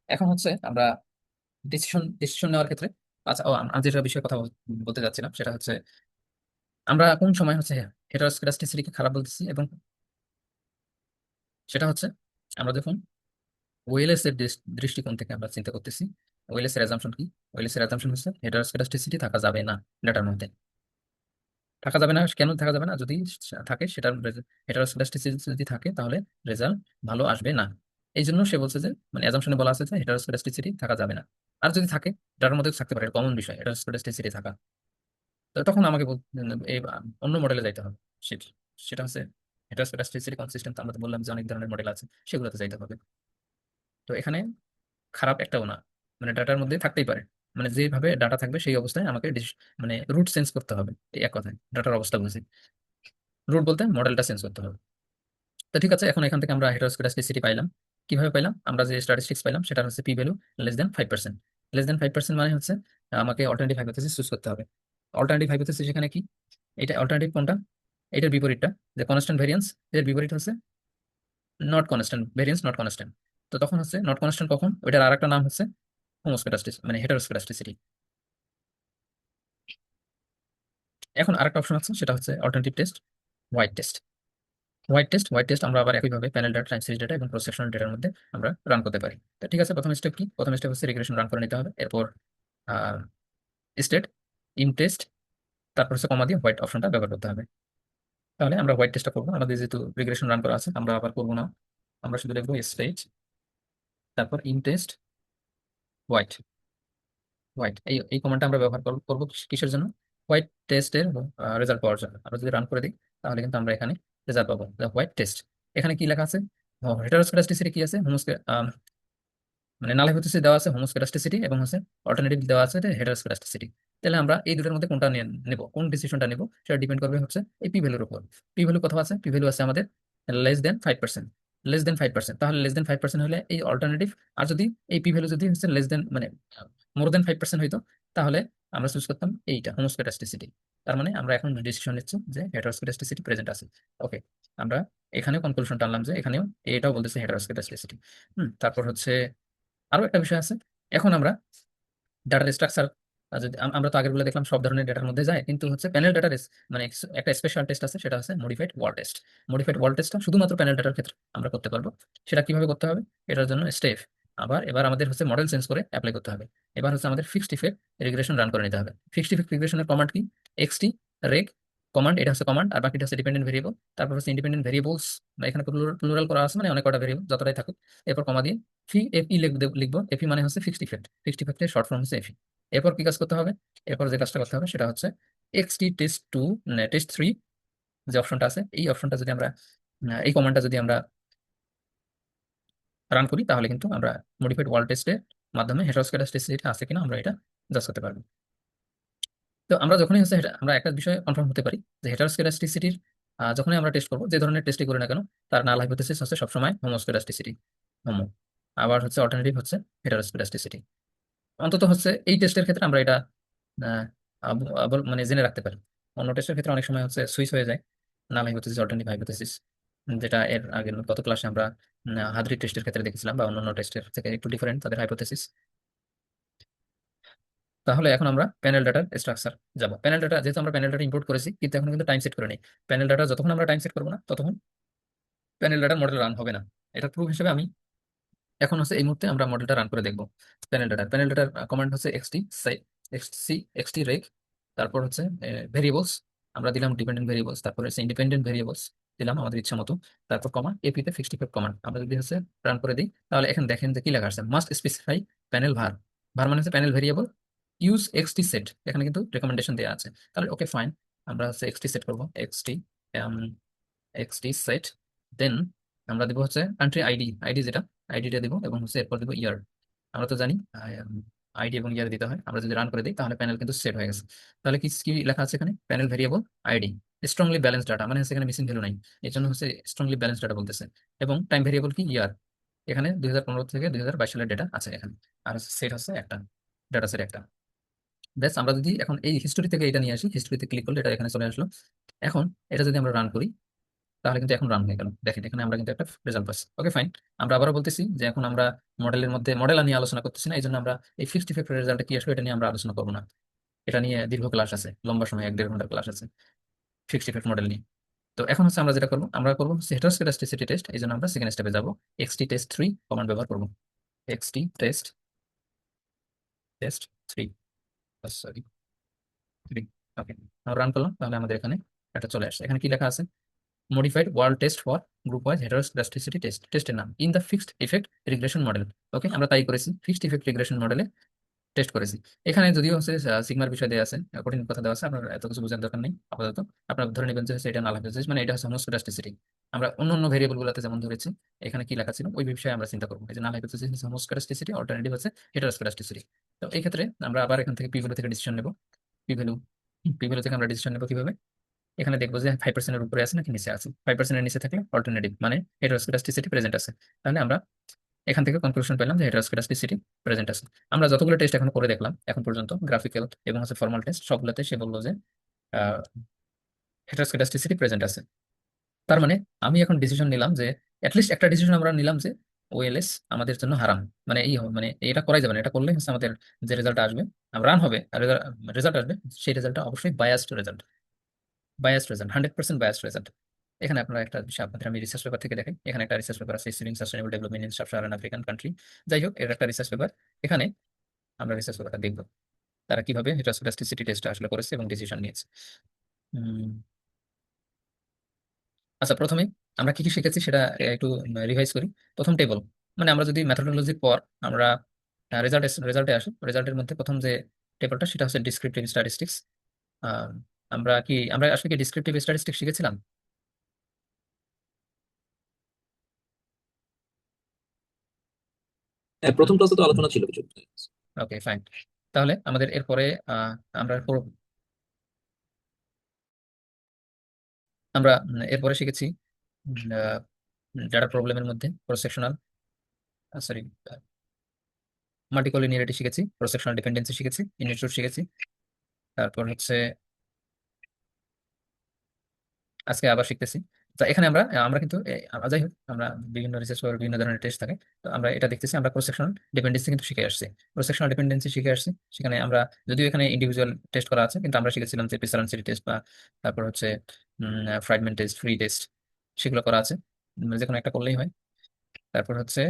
এখন হচ্ছে আমরা ডিসিশন নেওয়ার ক্ষেত্রে, আচ্ছা আমি যেটা বিষয়ে কথা বলতে যাচ্ছিলাম সেটা হচ্ছে আমরা কোন সময় হচ্ছে হেটারোস্কেডাস্টিসিটিকে খারাপ বলতেছি, এবং সেটা হচ্ছে আমরা যখন ওয়েলএস এর দৃষ্টিকোণ থেকে আমরা চিন্তা করতেছি। ওয়েলএস এর অ্যাজাম্পশন কি? ওয়েলএস এর অ্যাজাম্পশন হচ্ছে হেটারোস্কেডাস্টিসিটি থাকা যাবে না ডাটার মধ্যে। থাকা যাবে না কেন থাকা যাবে না? যদি থাকে সেটার হেটারোস্কেডাস্টিসিটি যদি থাকে তাহলে রেজাল্ট ভালো আসবে না। এই জন্য সে বলছে যে মানে অ্যাজাম্পশনে বলা আছে যে হেটারোস্কেডাস্টিসিটি থাকা যাবে না। আর যদি থাকে, ডাটার মধ্যে থাকতে পারে, কমন বিষয় হেটারোস্কেডাস্টিসিটি থাকা, তো তখন আমাকে এই অন্য মডেলে যাইতে হবে। সেটা সেটা হচ্ছে হেটারোস্কেডাস্টিসিটি কনসিস্টেন্ট। আমরা তো বললাম যে অনেক ধরনের মডেল আছে, সেগুলোতে যাইতে হবে। তো এখানে খারাপ একটাও না, মানে ডাটার মধ্যে থাকতেই পারে, মানে যেভাবে ডাটা থাকবে সেই অবস্থায় আমাকে মানে রুট চেঞ্জ করতে হবে, এই এক কথায় ডাটার অবস্থা বুঝি। রুট বলতে মডেলটা চেঞ্জ করতে হবে। তো ঠিক আছে, এখন এখান থেকে আমরা হেটারোস্কেডাস্টিসিটি পাইলাম। কিভাবে পাইলাম? আমরা যে স্ট্যাটিস্টিক্স পাইলাম সেটা হচ্ছে পি ভ্যালু <5%। <5% মানে হচ্ছে আমাকে অল্টারনেটিভ হাইপোথিসিস চুজ করতে হবে। অল্টারনেটিভ হাইপোথিসিস এখানে কি? এটা অল্টারনেটিভ কোনটা? এটার বিপরীতটা, যে কনস্ট্যান্ট ভেরিয়েন্স, এর বিপরীত হচ্ছে not constant variance, not constant. তো তখন হচ্ছে নট কনস্ট্যান্ট কখন? ওইটার আরেকটা নাম হচ্ছে হোমোস্কেডাস্টিস মানে হেটারোস্কেডাস্টিসিটি। এখন আরেকটা অপশন আছে, সেটা হচ্ছে alternative test, white test. White test আমরা আবার একইভাবে panel data, time series data এবং ক্রস সেকশনাল ডেটার মধ্যে আমরা রান করতে পারি। তো ঠিক আছে, প্রথম স্টেপ কি? প্রথম স্টেপ হচ্ছে রিগ্রেশন রান করে নিতে হবে। এরপর স্টেট, ইন টেস্ট, তারপর হচ্ছে কমা দিয়ে হোয়াইট অপশনটা ব্যবহার করতে হবে। তাহলে আমরা হোয়াইট টেস্টটা করবো। আমাদের যেহেতু রিগ্রেশন রান করা আছে, আমরা আবার করবো না, আমরা শুধু লিখবো স্টেট, তারপর ইন টেস্ট, হোয়াইট। হোয়াইট এই কমান্ডটা আমরা ব্যবহার করবো কিসের জন্য? হোয়াইট টেস্টের রেজাল্ট পাওয়ার জন্য। আমরা যদি রান করে দিই তাহলে কিন্তু আমরা এখানে রেজাল্ট পাবো হোয়াইট টেস্ট। এখানে কি লেখা আছে? হেটারোস্কেডাস্টিসিটি কি আছে? মানে নাল হাইপোথিসিস দেওয়া আছে হোমোস্কেডাস্টিসিটি, এবং হচ্ছে অল্টারনেটিভ দেওয়া আছে হেটারোস্কেডাস্টিসিটি। তাহলে আমরা এই দুটোর মধ্যে কোনটা নেব, কোন ডিসিশনটা নেব, সেটা ডিপেন্ড করবে হচ্ছে এই পি ভ্যালুর উপর। পি ভ্যালু কত আছে? পি ভ্যালু আছে আমাদের <5%। <5%, তাহলে <5% হলে এই অল্টারনেটিভ। আর যদি এই পি ভ্যালু যদি হচ্ছে মানে <5% হইতো, তাহলে আমরা চুজ করতাম এইটা হোমোস্কেডাস্টিসিটি। তার মানে আমরা এখন ডিসিশন নিচ্ছি যে হেটারোস্কেডাস্টিসিটি প্রেজেন্ট আছে। ওকে, আমরা এখানেও কনক্লুশন টানলাম যে এখানেও এটাও বলতেছে হেটারোস্কেডাস্টিসিটি। তারপর হচ্ছে আরো একটা বিষয় আছে। এখন আমরা ডাটার স্ট্রাকচার, যদি আমরা তো আগেরগুলো দেখলাম সব ধরনের ডেটার মধ্যে যায়, কিন্তু হচ্ছে প্যানেল ডাটার মানে একটা স্পেশাল টেস্ট আছে, সেটা হচ্ছে মডিফাইড ওয়াল টেস্ট। মডিফাইড ওয়াল টেস্টটা শুধুমাত্র প্যানেল ডাটার ক্ষেত্রে আমরা করতে পারবো। সেটা কিভাবে করতে হবে? এটার জন্য স্টেপ, এবার আমাদের হচ্ছে মডেল চেঞ্জ করে অ্যাপ্লাই করতে হবে। এবার হচ্ছে আমাদের ফিক্সড ইফেক্ট রিগ্রেশন রান করে নিতে হবে। ফিক্সড ইফেক্ট রিগ্রেশনের কমান্ড কি? এক্সটি রেগ কমান্ড, এটা হচ্ছে কমান্ড। আর বাকিটা হচ্ছে ডিপেন্ডেন্ট ভেরিয়েবল। তারপর হচ্ছে ইন্ডিপেন্ডেন্ট ভেরিয়েবলস, এখানে প্লুরাল করা আছে, মানে অনেক কটা ভেরিয়েবল যতটাই থাকুক। এরপর কমা দিয়ে এফি লিখবো। এফি মানে হচ্ছে ফিক্সড ইফেক্ট। ফিক্সড ইফেক্টের শর্ট ফর্ম হচ্ছে এফি। এরপর কি কাজ করতে হবে? এরপর যে কাজটা করতে হবে সেটা হচ্ছে এক্সটি টেস্ট 2, টেস্ট 3 যে অপশনটা আছে, এই অপশনটা যদি আমরা এই কমান্ডটা যদি আমরা রান করি, তাহলে কিন্তু আমরা মডিফাইড ওয়াল টেস্টের মাধ্যমে হেটারোস্কেডাস্টিসিটি আছে কিনা আমরা এটা জাজ করতে পারবো। তো আমরা যখনই হচ্ছে আমরা একটা বিষয়ে কনফার্ম হতে পারি যে হেটারোস্কেডাস্টিসিটির যখনই আমরা টেস্ট করবো, যে ধরনের টেস্টই করি না কেন, তার নাল হাইপোথিসিস হচ্ছে সবসময় হোমোস্কেডাস্টিসিটি, হোমো। আবার হচ্ছে অল্টারনেটিভ হচ্ছে হেটারোস্কেডাস্টিসিটি। অন্তত হচ্ছে এই টেস্টের ক্ষেত্রে আমরা এটা আহ, মানে জেনে রাখতে পারি। অন্য টেস্টের ক্ষেত্রে অনেক সময় হচ্ছে সুইচ হয়ে যায়, নাল হাইপোথিসিস, অল্টারনেটিভ হাইপোথিসিস, যেটা এর আগের গত ক্লাসে আমরা হাদ্রি টেস্টের ক্ষেত্রে দেখেছিলাম, বা অন্যান্য টেস্টের থেকে একটু ডিফারেন্ট তাদের হাইপোথিসিস। তাহলে এখন আমরা প্যানেল ডাটার স্ট্রাকচার যাব। প্যানেল ডাটা যেহেতু আমরা প্যানেল ডাটা ইম্পোর্ট করেছি, কিন্তু এখন কিন্তু টাইম সেট করে নেই। প্যানেল ডাটা যতক্ষণ আমরা টাইম সেট করবো না, ততক্ষণ প্যানেল ডাটার মডেল রান হবে না। এটা প্রুফ হিসেবে আমি এখন হচ্ছে এই মুহূর্তে আমরা মডেলটা রান করে দেখবো। প্যানেল ডাটার কমান্ড হচ্ছে এক্সটি রেক, তারপর হচ্ছে ভেরিয়েবলস, আমরা দিলাম ডিপেন্ডেন্ট ভেরিয়েবলস, তারপর হচ্ছে ইন্ডিপেন্ডেন্ট ভেরিয়েবলস দিলাম আমাদের ইচ্ছা মতো। তারপর কমা এপিতে ফিক্সড ইফেক্ট কমান্ড আমরা যদি হচ্ছে রান করে দিই, তাহলে এখন দেখেন যে কি লেখা আছে, মাস্ট স্পেসিফাই প্যানেল ভার। ভার মানে হচ্ছে panel variable, use XT set, এখানে কিন্তু রেকমেন্ডেশন দেওয়া আছে। তাহলে ওকে ফাইন, আমরা হচ্ছে এক্সটি সেট করবো, এক্সটি সেট। দেন আমরা দিব হচ্ছে কান্ট্রি আইডি, যেটা আইডিটা দিব, এবং হচ্ছে এরপর দিব ইয়ার। আমরা তো জানি আইডি এবং ইয়ার দিতে হয়। আমরা যদি রান করে দিই তাহলে প্যানেল কিন্তু সেট হয়ে গেছে। তাহলে কি কি লেখা আছে এখানে? Panel variable ID strongly balance data, মানে হচ্ছে এখানে মিসিং ভ্যালু নাই, এই জন্য হচ্ছে স্ট্রংলি ব্যালেন্স ডাটা বলতেছে। এবং টাইম ভেরিয়েবল কি? ইয়ার। এখানে 2015 থেকে 2022 সালের ডেটা আছে এখানে। আর সেট হচ্ছে একটা, ডাটা সেট একটা। ব্যাস, আমরা যদি এখন এই হিস্টোরি থেকে এটা নিয়ে আসি, হিস্টোরিতে ক্লিক করলে এটা এখানে চলে আসলো। এখন এটা যদি আমরা রান করি তাহলে কিন্তু এখন রান হয়ে গেল। দেখেন এখানে আমরা কিন্তু একটা রেজাল্ট পাচ্ছি। Okay fine. আমরা আবারও বলতেছি যে এখন আমরা মডেলের মধ্যে মডেল নিয়ে আলোচনা করতেছি না, এই জন্য আমরা এই ফিক্সড ইফেক্টের রেজাল্টটা কি আসবে এটা নিয়ে আমরা আলোচনা করবো না। এটা নিয়ে দীর্ঘ ক্লাস আছে, লম্বা সময় 1-1.5 ঘন্টার ক্লাস আছে ফিক্সড ইফেক্ট মডেল নিয়ে। তো এখন হচ্ছে আমরা যেটা করবো, আমরা করবো হেটারোস্কেডাস্টিসিটি টেস্ট। এই জন্য আমরা সেকেন্ড স্টেপে যাবো, এক্সটি টেস্ট 3 কমান্ড ব্যবহার করবো। XT test 3, sorry 3। ওকে, আমরা রান করলাম, তাহলে আমাদের এখানে এটা চলে আসছে। এখানে কি লেখা আছে? Modified Wald test for group wise heteroscedasticity test, টেস্টের নাম in the fixed effect regression model. Okay, আমরা তাই করেছি, ফিক্সড ইফেক্ট রিগ্রেশন মডেলে টেস্ট করেছি। এখানে যদিও হচ্ছে সিগমার বিষয় দেওয়া আছে, কঠিন কথা দেওয়া আছে, আপনার এত কিছু বোঝার দরকার নেই আপাতত। আপনার ধরে নেবেন যে হচ্ছে এটা নাল হাইপোথিসিস, মানে এটা হচ্ছে হোমোস্কেডাস্টিসিটি। আমরা অন্য অন্য ভেরিয়েবল গুলোতে যেমন ধরেছি, এখানে কি লেখা ছিল ওই বিষয়ে আমরা চিন্তা করবো। এই যে নাল হাইপোথিসিস হচ্ছে হোমোস্কেডাস্টিসিটি, অল্টারনেটিভ হচ্ছে হেটারোস্কেডাস্টিসিটি। তো এই ক্ষেত্রে আমরা আবার এখান থেকে পি ভ্যালু থেকে ডিসিশন নেব। পি ভ্যালু পি ভ্যালু থেকে আমরা ডিসিশন নেব কিভাবে? এখানে দেখবো যে 5% এর উপরে আছে নাকি নিচে আছে। 5% এর নিচে থাকলে অল্টারনেটিভ, মানে হেটারোস্কেডাস্টিসিটি প্রেজেন্ট আছে। তাহলে আমরা এখান থেকে কনক্লুশন পেলাম যে হেটারোস্কেডাস্টিসিটি প্রেজেন্ট আছে। আমরা যতগুলো টেস্ট এখন করে দেখলাম এখন পর্যন্ত, গ্রাফিক্যাল এবং হচ্ছে ফর্মাল টেস্ট, সবগুলোতে সে বললো যে হেটারোস্কেডাস্টিসিটি প্রেজেন্ট আছে। তার মানে আমি এখন ডিসিশন নিলাম যে, অ্যাটলিস্ট একটা ডিসিশন আমরা নিলাম যে ওএলএস আমাদের জন্য হারাম। মানে মানে এটা করাই যাবে না, এটা করলে হচ্ছে আমাদের যে রেজাল্ট আসবে, রান হবে আর রেজাল্ট আসবে, সেই রেজাল্টটা অবশ্যই বায়াসড রেজাল্ট। 100% biased result. এখানে আপনারা একটা বিষয় আপনাদের আমি রিসার্চ পেপার থেকে দেখাই। এখানে একটা রিসার্চ পেপার আছে, ceiling sustainable development in sub Saharan African country. যাই হোক, এর একটা রিসার্চ পেপার। এখানে আমরা রিসার্চ পেপারটা দেখবো তারা কিভাবে হেটারোস্কেডাস্টিসিটি টেস্টটা আসলে করেছে এবং ডিসিশন নিয়েছে। উম, আচ্ছা, প্রথমে আমরা কি কি শিখেছি সেটা একটু রিভাইজ করি। প্রথম টেবল, মানে আমরা যদি মেথডোলজির পর আমরা রেজাল্টে আসি, রেজাল্টের মধ্যে প্রথম যে টেবলটা সেটা হচ্ছে ডিসক্রিপটিভ স্ট্যাটিস্টিক্স। আমরা আসলে কি ডিসক্রিপটিভ স্ট্যাটিস্টিক্স শিখেছিলাম? হ্যাঁ, প্রথম ক্লাসে তো আলোচনা ছিল কিছু। Okay fine. তাহলে আমাদের এরপরে আমরা এরপরে শিখেছি ডাটা প্রবলেমের মধ্যে ক্রস সেকশনাল, সরি, মাল্টিকলিনিয়ারিটি শিখেছি, ক্রস সেকশনাল ডিপেন্ডেন্সি শিখেছি, ইনস্টিটিউট শিখেছি। তারপর হচ্ছে আজকে আবার শিখতেছি। তো এখানে আমরা আমরা কিন্তু যাই হোক, আমরা বিভিন্ন রিসার্চ পেপার বিভিন্ন ধরনের টেস্ট থাকে। তো আমরা এটা দেখতেছি, আমরা ক্রস সেকশনাল ডিপেন্ডেন্সি কিন্তু শিখে আসছি। ক্রস সেকশনাল ডিপেন্ডেন্সি শিখে আসছি, সেখানে আমরা যদিও এখানে ইন্ডিভিজুয়াল টেস্ট করা আছে, কিন্তু আমরা শিখেছিলাম যে পিসারানসিটি টেস্ট বা তারপর হচ্ছে ফ্রাগমেন্ট টেস্ট, ফ্রি টেস্ট, সেগুলো করা আছে। যে কোনো একটা করলেই হয়। তারপর হচ্ছে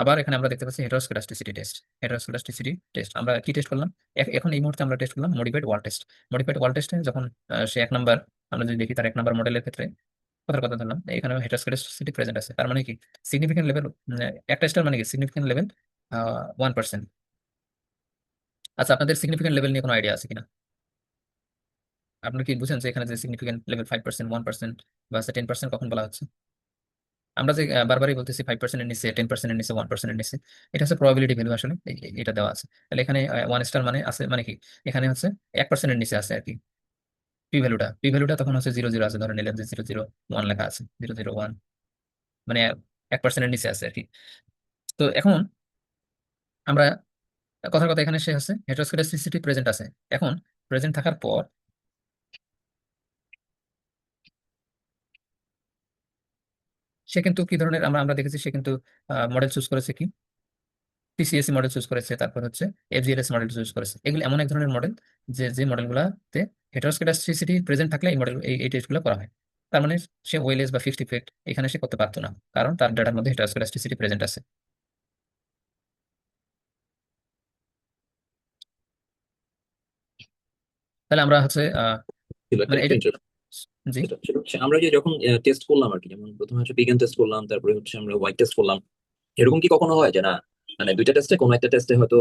আবার এখানে আমরা দেখতে পাচ্ছি হেটারোস্কেডাস্টিসিটি টেস্ট। হেটারোস্কেডাস্টিসিটি টেস্ট আমরা কি টেস্ট করলাম? এখন এই মুহূর্তে আমরা টেস্ট করলাম মডিফাইড ওয়াল টেস্ট। মডিফাইড ওয়াল টেস্টে যখন সে 1 নাম্বার, আমরা যদি দেখি তার 1 নাম্বার মডেলের ক্ষেত্রে কথার কথা ধরলাম, এখানে হেটারোস্কেডাস্টিসিটি প্রেজেন্ট আছে। তার মানে কি সিগনিফিকেন্ট লেভেল, একটা স্টার মানে কি সিগনিফিকেন্ট লেভেল 1%। আচ্ছা, আপনাদের সিগনিফিকেন্ট লেভেল নিয়ে কোনো আইডিয়া আছে কিনা? আপনারা কি বুঝেন যে এখানে যে সিগনিফিকেন্ট লেভেল 5%, 1% বা 10% কখন বলা হচ্ছে? আমরা যে বারবারই বলতেছি 5% এর নিচে, 10% এর নিচে, 1% এর নিচে, এটা হচ্ছে প্রবাবিলিটি ভ্যালু। আসলে এটা দেওয়া আছে। তাহলে এখানে 1 স্টার মানে আছে, মানে কি এখানে হচ্ছে 1% এর নিচে আছে আর কি। পি ভ্যালুটা তখন হচ্ছে 0 0 আছে, ধরে নিলেন যে 0 0 1 লেখা আছে, 0 0 1 মানে 1% এর নিচে আছে আর কি। তো এখন আমরা কথার কথা, এখানে সে হচ্ছে হেটারোস্কেডাস্টিসিটি প্রেজেন্ট আছে। এখন প্রেজেন্ট থাকার পর সে কিন্তু কি ধরনের, আমরা আমরা দেখেছি সে কিন্তু মডেল চুজ করেছে কি, পিসিএসসি মডেল চুজ করেছে, তারপর হচ্ছে এফজিএলএস মডেল চুজ করেছে। এগুলো এমন এক ধরনের মডেল যে মডেলগুলোতে হেটারোস্কেডাস্টিসিটি প্রেজেন্ট থাকলে এই মডেল এই টেস্টগুলো করা হয়। তার মানে সে ওয়েলেস বা ফিক্সড ইফেক্ট এখানে সে করতে পারতো না, কারণ তার ডাটার মধ্যে হেটারোস্কেডাস্টিসিটি প্রেজেন্ট আছে। তাহলে আমরা হচ্ছে ছিল একটা মানে একটু এটা, জি, সেটা হচ্ছে আমরা যে যখন টেস্ট করলাম আর কি, যেমন প্রথমে হচ্ছে বিজ্ঞান টেস্ট করলাম, তারপরে হচ্ছে আমরা হোয়াইট টেস্ট করলাম। এরকম কি কখনো হয় যে না, মানে দুইটা টেস্টে কোনো একটা টেস্টে হয়তো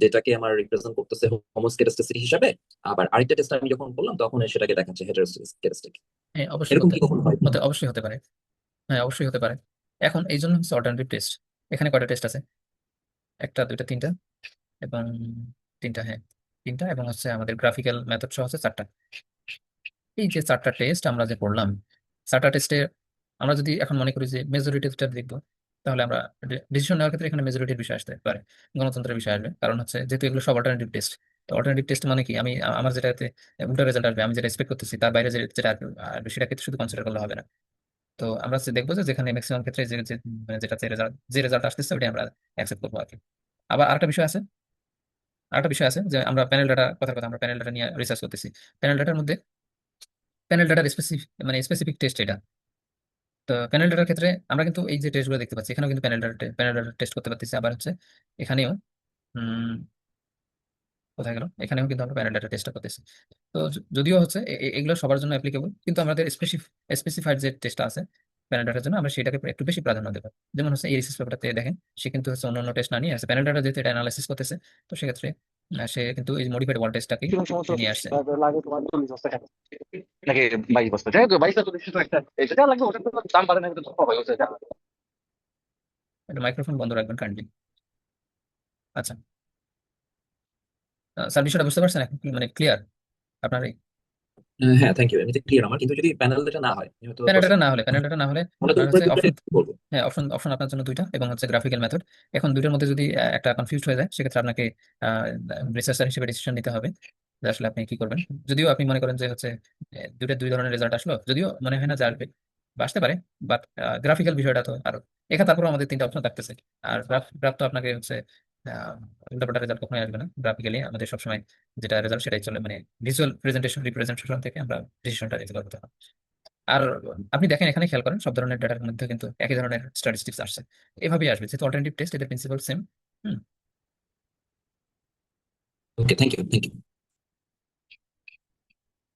যেটাকে আমার রিপ্রেজেন্ট করতেছে হোমোস্কেডাস্টিসিটি হিসাবে, আবার আরেকটা টেস্ট আমি যখন করলাম তখন সেটাকে দেখাচ্ছে হেটারোস্কেডাস্টিক? হ্যাঁ অবশ্যই এরকম হতে কি কখনো হয়? অবশ্যই হতে পারে। হ্যাঁ অবশ্যই হতে পারে। এখন এই জন্য হচ্ছে অল্টারনেটিভ টেস্ট। এখানে কয়টা টেস্ট আছে? 1 2 3 4 এবং তিনটা, হ্যাঁ তিনটা, এবং হচ্ছে আমাদের গ্রাফিক্যাল মেথড সহ হচ্ছে 4টা। এই যে 4টা টেস্ট আমরা যে করলাম, 4টা টেস্টে আমরা যদি এখন মনে করি যে মেজরিটিটা দেখবো, তাহলে আমরা ডিসিশন নেওয়ার ক্ষেত্রে এখানে মেজরিটির বিষয় আসতে পারে, গণতন্ত্রের বিষয় আসবে। কারণ হচ্ছে যেহেতু এগুলো সব অল্টারনেটিভ টেস্ট, তো অল্টারনেটিভ টেস্ট মানে কি, আমি আমার যেটাতে উল্টো রেজাল্ট আসবে, আমি যেটা এক্সপেক্ট করতেছি তার বাইরে যেটা আসবে সেটা ক্ষেত্রে শুধু কনসিডার করলে হবে না। তো আমরা দেখবো যে যেখানে ম্যাক্সিমাম ক্ষেত্রে মানে যেটাতে রেজাল্ট আসতেছে ওইটা আমরা অ্যাকসেপ্ট করবো আর কি। আবার আরেকটা বিষয় আছে যে আমরা প্যানেল ডাটা, কথার কথা আমরা প্যানেল ডাটা নিয়ে রিসার্চ করতেছি। প্যানেল ডাটার মধ্যে প্যানেল ডাটার স্পেসিফিক টেস্ট এটা। তো প্যানেল ডাটার ক্ষেত্রে আমরা কিন্তু এই যে টেস্টগুলো দেখতে পাচ্ছি, এখানেও কিন্তু প্যানেল ডাটা টেস্ট করতে পারতেছি। আবার হচ্ছে এখানেও উম কোথায় গেল, এখানেও কিন্তু আমরা প্যানেল ডাটা টেস্টটা করতেছি। তো যদিও হচ্ছে এগুলো সবার জন্য অ্যাপ্লিকেবল, কিন্তু আমাদের স্পেসিফাইড যে টেস্টটা আছে প্যানেল ডাটার জন্য, আমরা সেটাকে একটু বেশি প্রাধান্য দেবো। যেমন হচ্ছে এই রিসার্চ পেপারটাতে দেখেন, সে কিন্তু হচ্ছে অন্যান্য টেস্ট না নিয়ে আসছে, প্যানেল ডাটা যেহেতু এটা অ্যানালাইসিস করতেছে, তো সেক্ষেত্রে সে কিন্তু এই মডিফাইড ওয়াল টেস্টটাকেই কিরকম সমস্যা নিয়ে হচ্ছে? আসছে। লাগে তোমার 40 বস্তা কেন? নাকি 22 বস্তা? যাই হোক, 22 তো একটা এটা যা লাগবে ওটা তো দাম বাড়ে না, কিন্তু ধোঁয়া হয়ে গেছে যা। একটা মাইক্রোফোন বন্ধ রাখবেন কাইন্ডলি। আচ্ছা, স্যার বিষয়টা বুঝতে পারছেন এখন মানে ক্লিয়ার আপনার? হ্যাঁ, থ্যাংক ইউ, এমনিতে ক্লিয়ার আমার। কিন্তু যদি প্যানেল এটা না হয়, হয়তো প্যানেল ডাটা না হলে মনে তো আপনার উপরে হচ্ছে দুটো অপশন, কি বলবো? হ্যাঁ অপশন অপশন আপনার জন্য দুইটা, এবং হচ্ছে গ্রাফিক্যাল মেথড। এখন দুইটার মধ্যে যদি একটা কনফিউজ হয়ে যায়, সেক্ষেত্রে আপনাকে রিসার্চার হিসেবে ডিসিশন নিতে হবে যে আসলে আপনি কি করবেন। যদিও আপনি মনে করেন যে হচ্ছে দুইটা দুই ধরনের রেজাল্ট আসলো, যদিও মনে হয় না যে আসবে বা আসতে পারে, বাট গ্রাফিক্যাল বিষয়টা তো আরো এখানে, তারপরে আমাদের তিনটা অপশন থাকতেছে। আর গ্রাফ তো আপনাকে হচ্ছে উল্টাপাল্টা রেজাল্ট কখনোই আসবে না। গ্রাফিক্যালি আমাদের সবসময় যেটা রেজাল্ট সেটাই চলে, মানে ভিজুয়াল রিপ্রেজেন্টেশন থেকে আমরা ডিসিশনটা নিতে পারবো তখন। আর আপনি দেখেন এখানে খেয়াল করেন, সব ধরনের ডাটার মধ্যে কিন্তু একই ধরনের স্ট্যাটিস্টিক্স আসছে, এভাবেই আসবে যেহেতু অল্টারনেটিভ টেস্ট, এদের principle same. Hmm. Okay, thank you, thank you.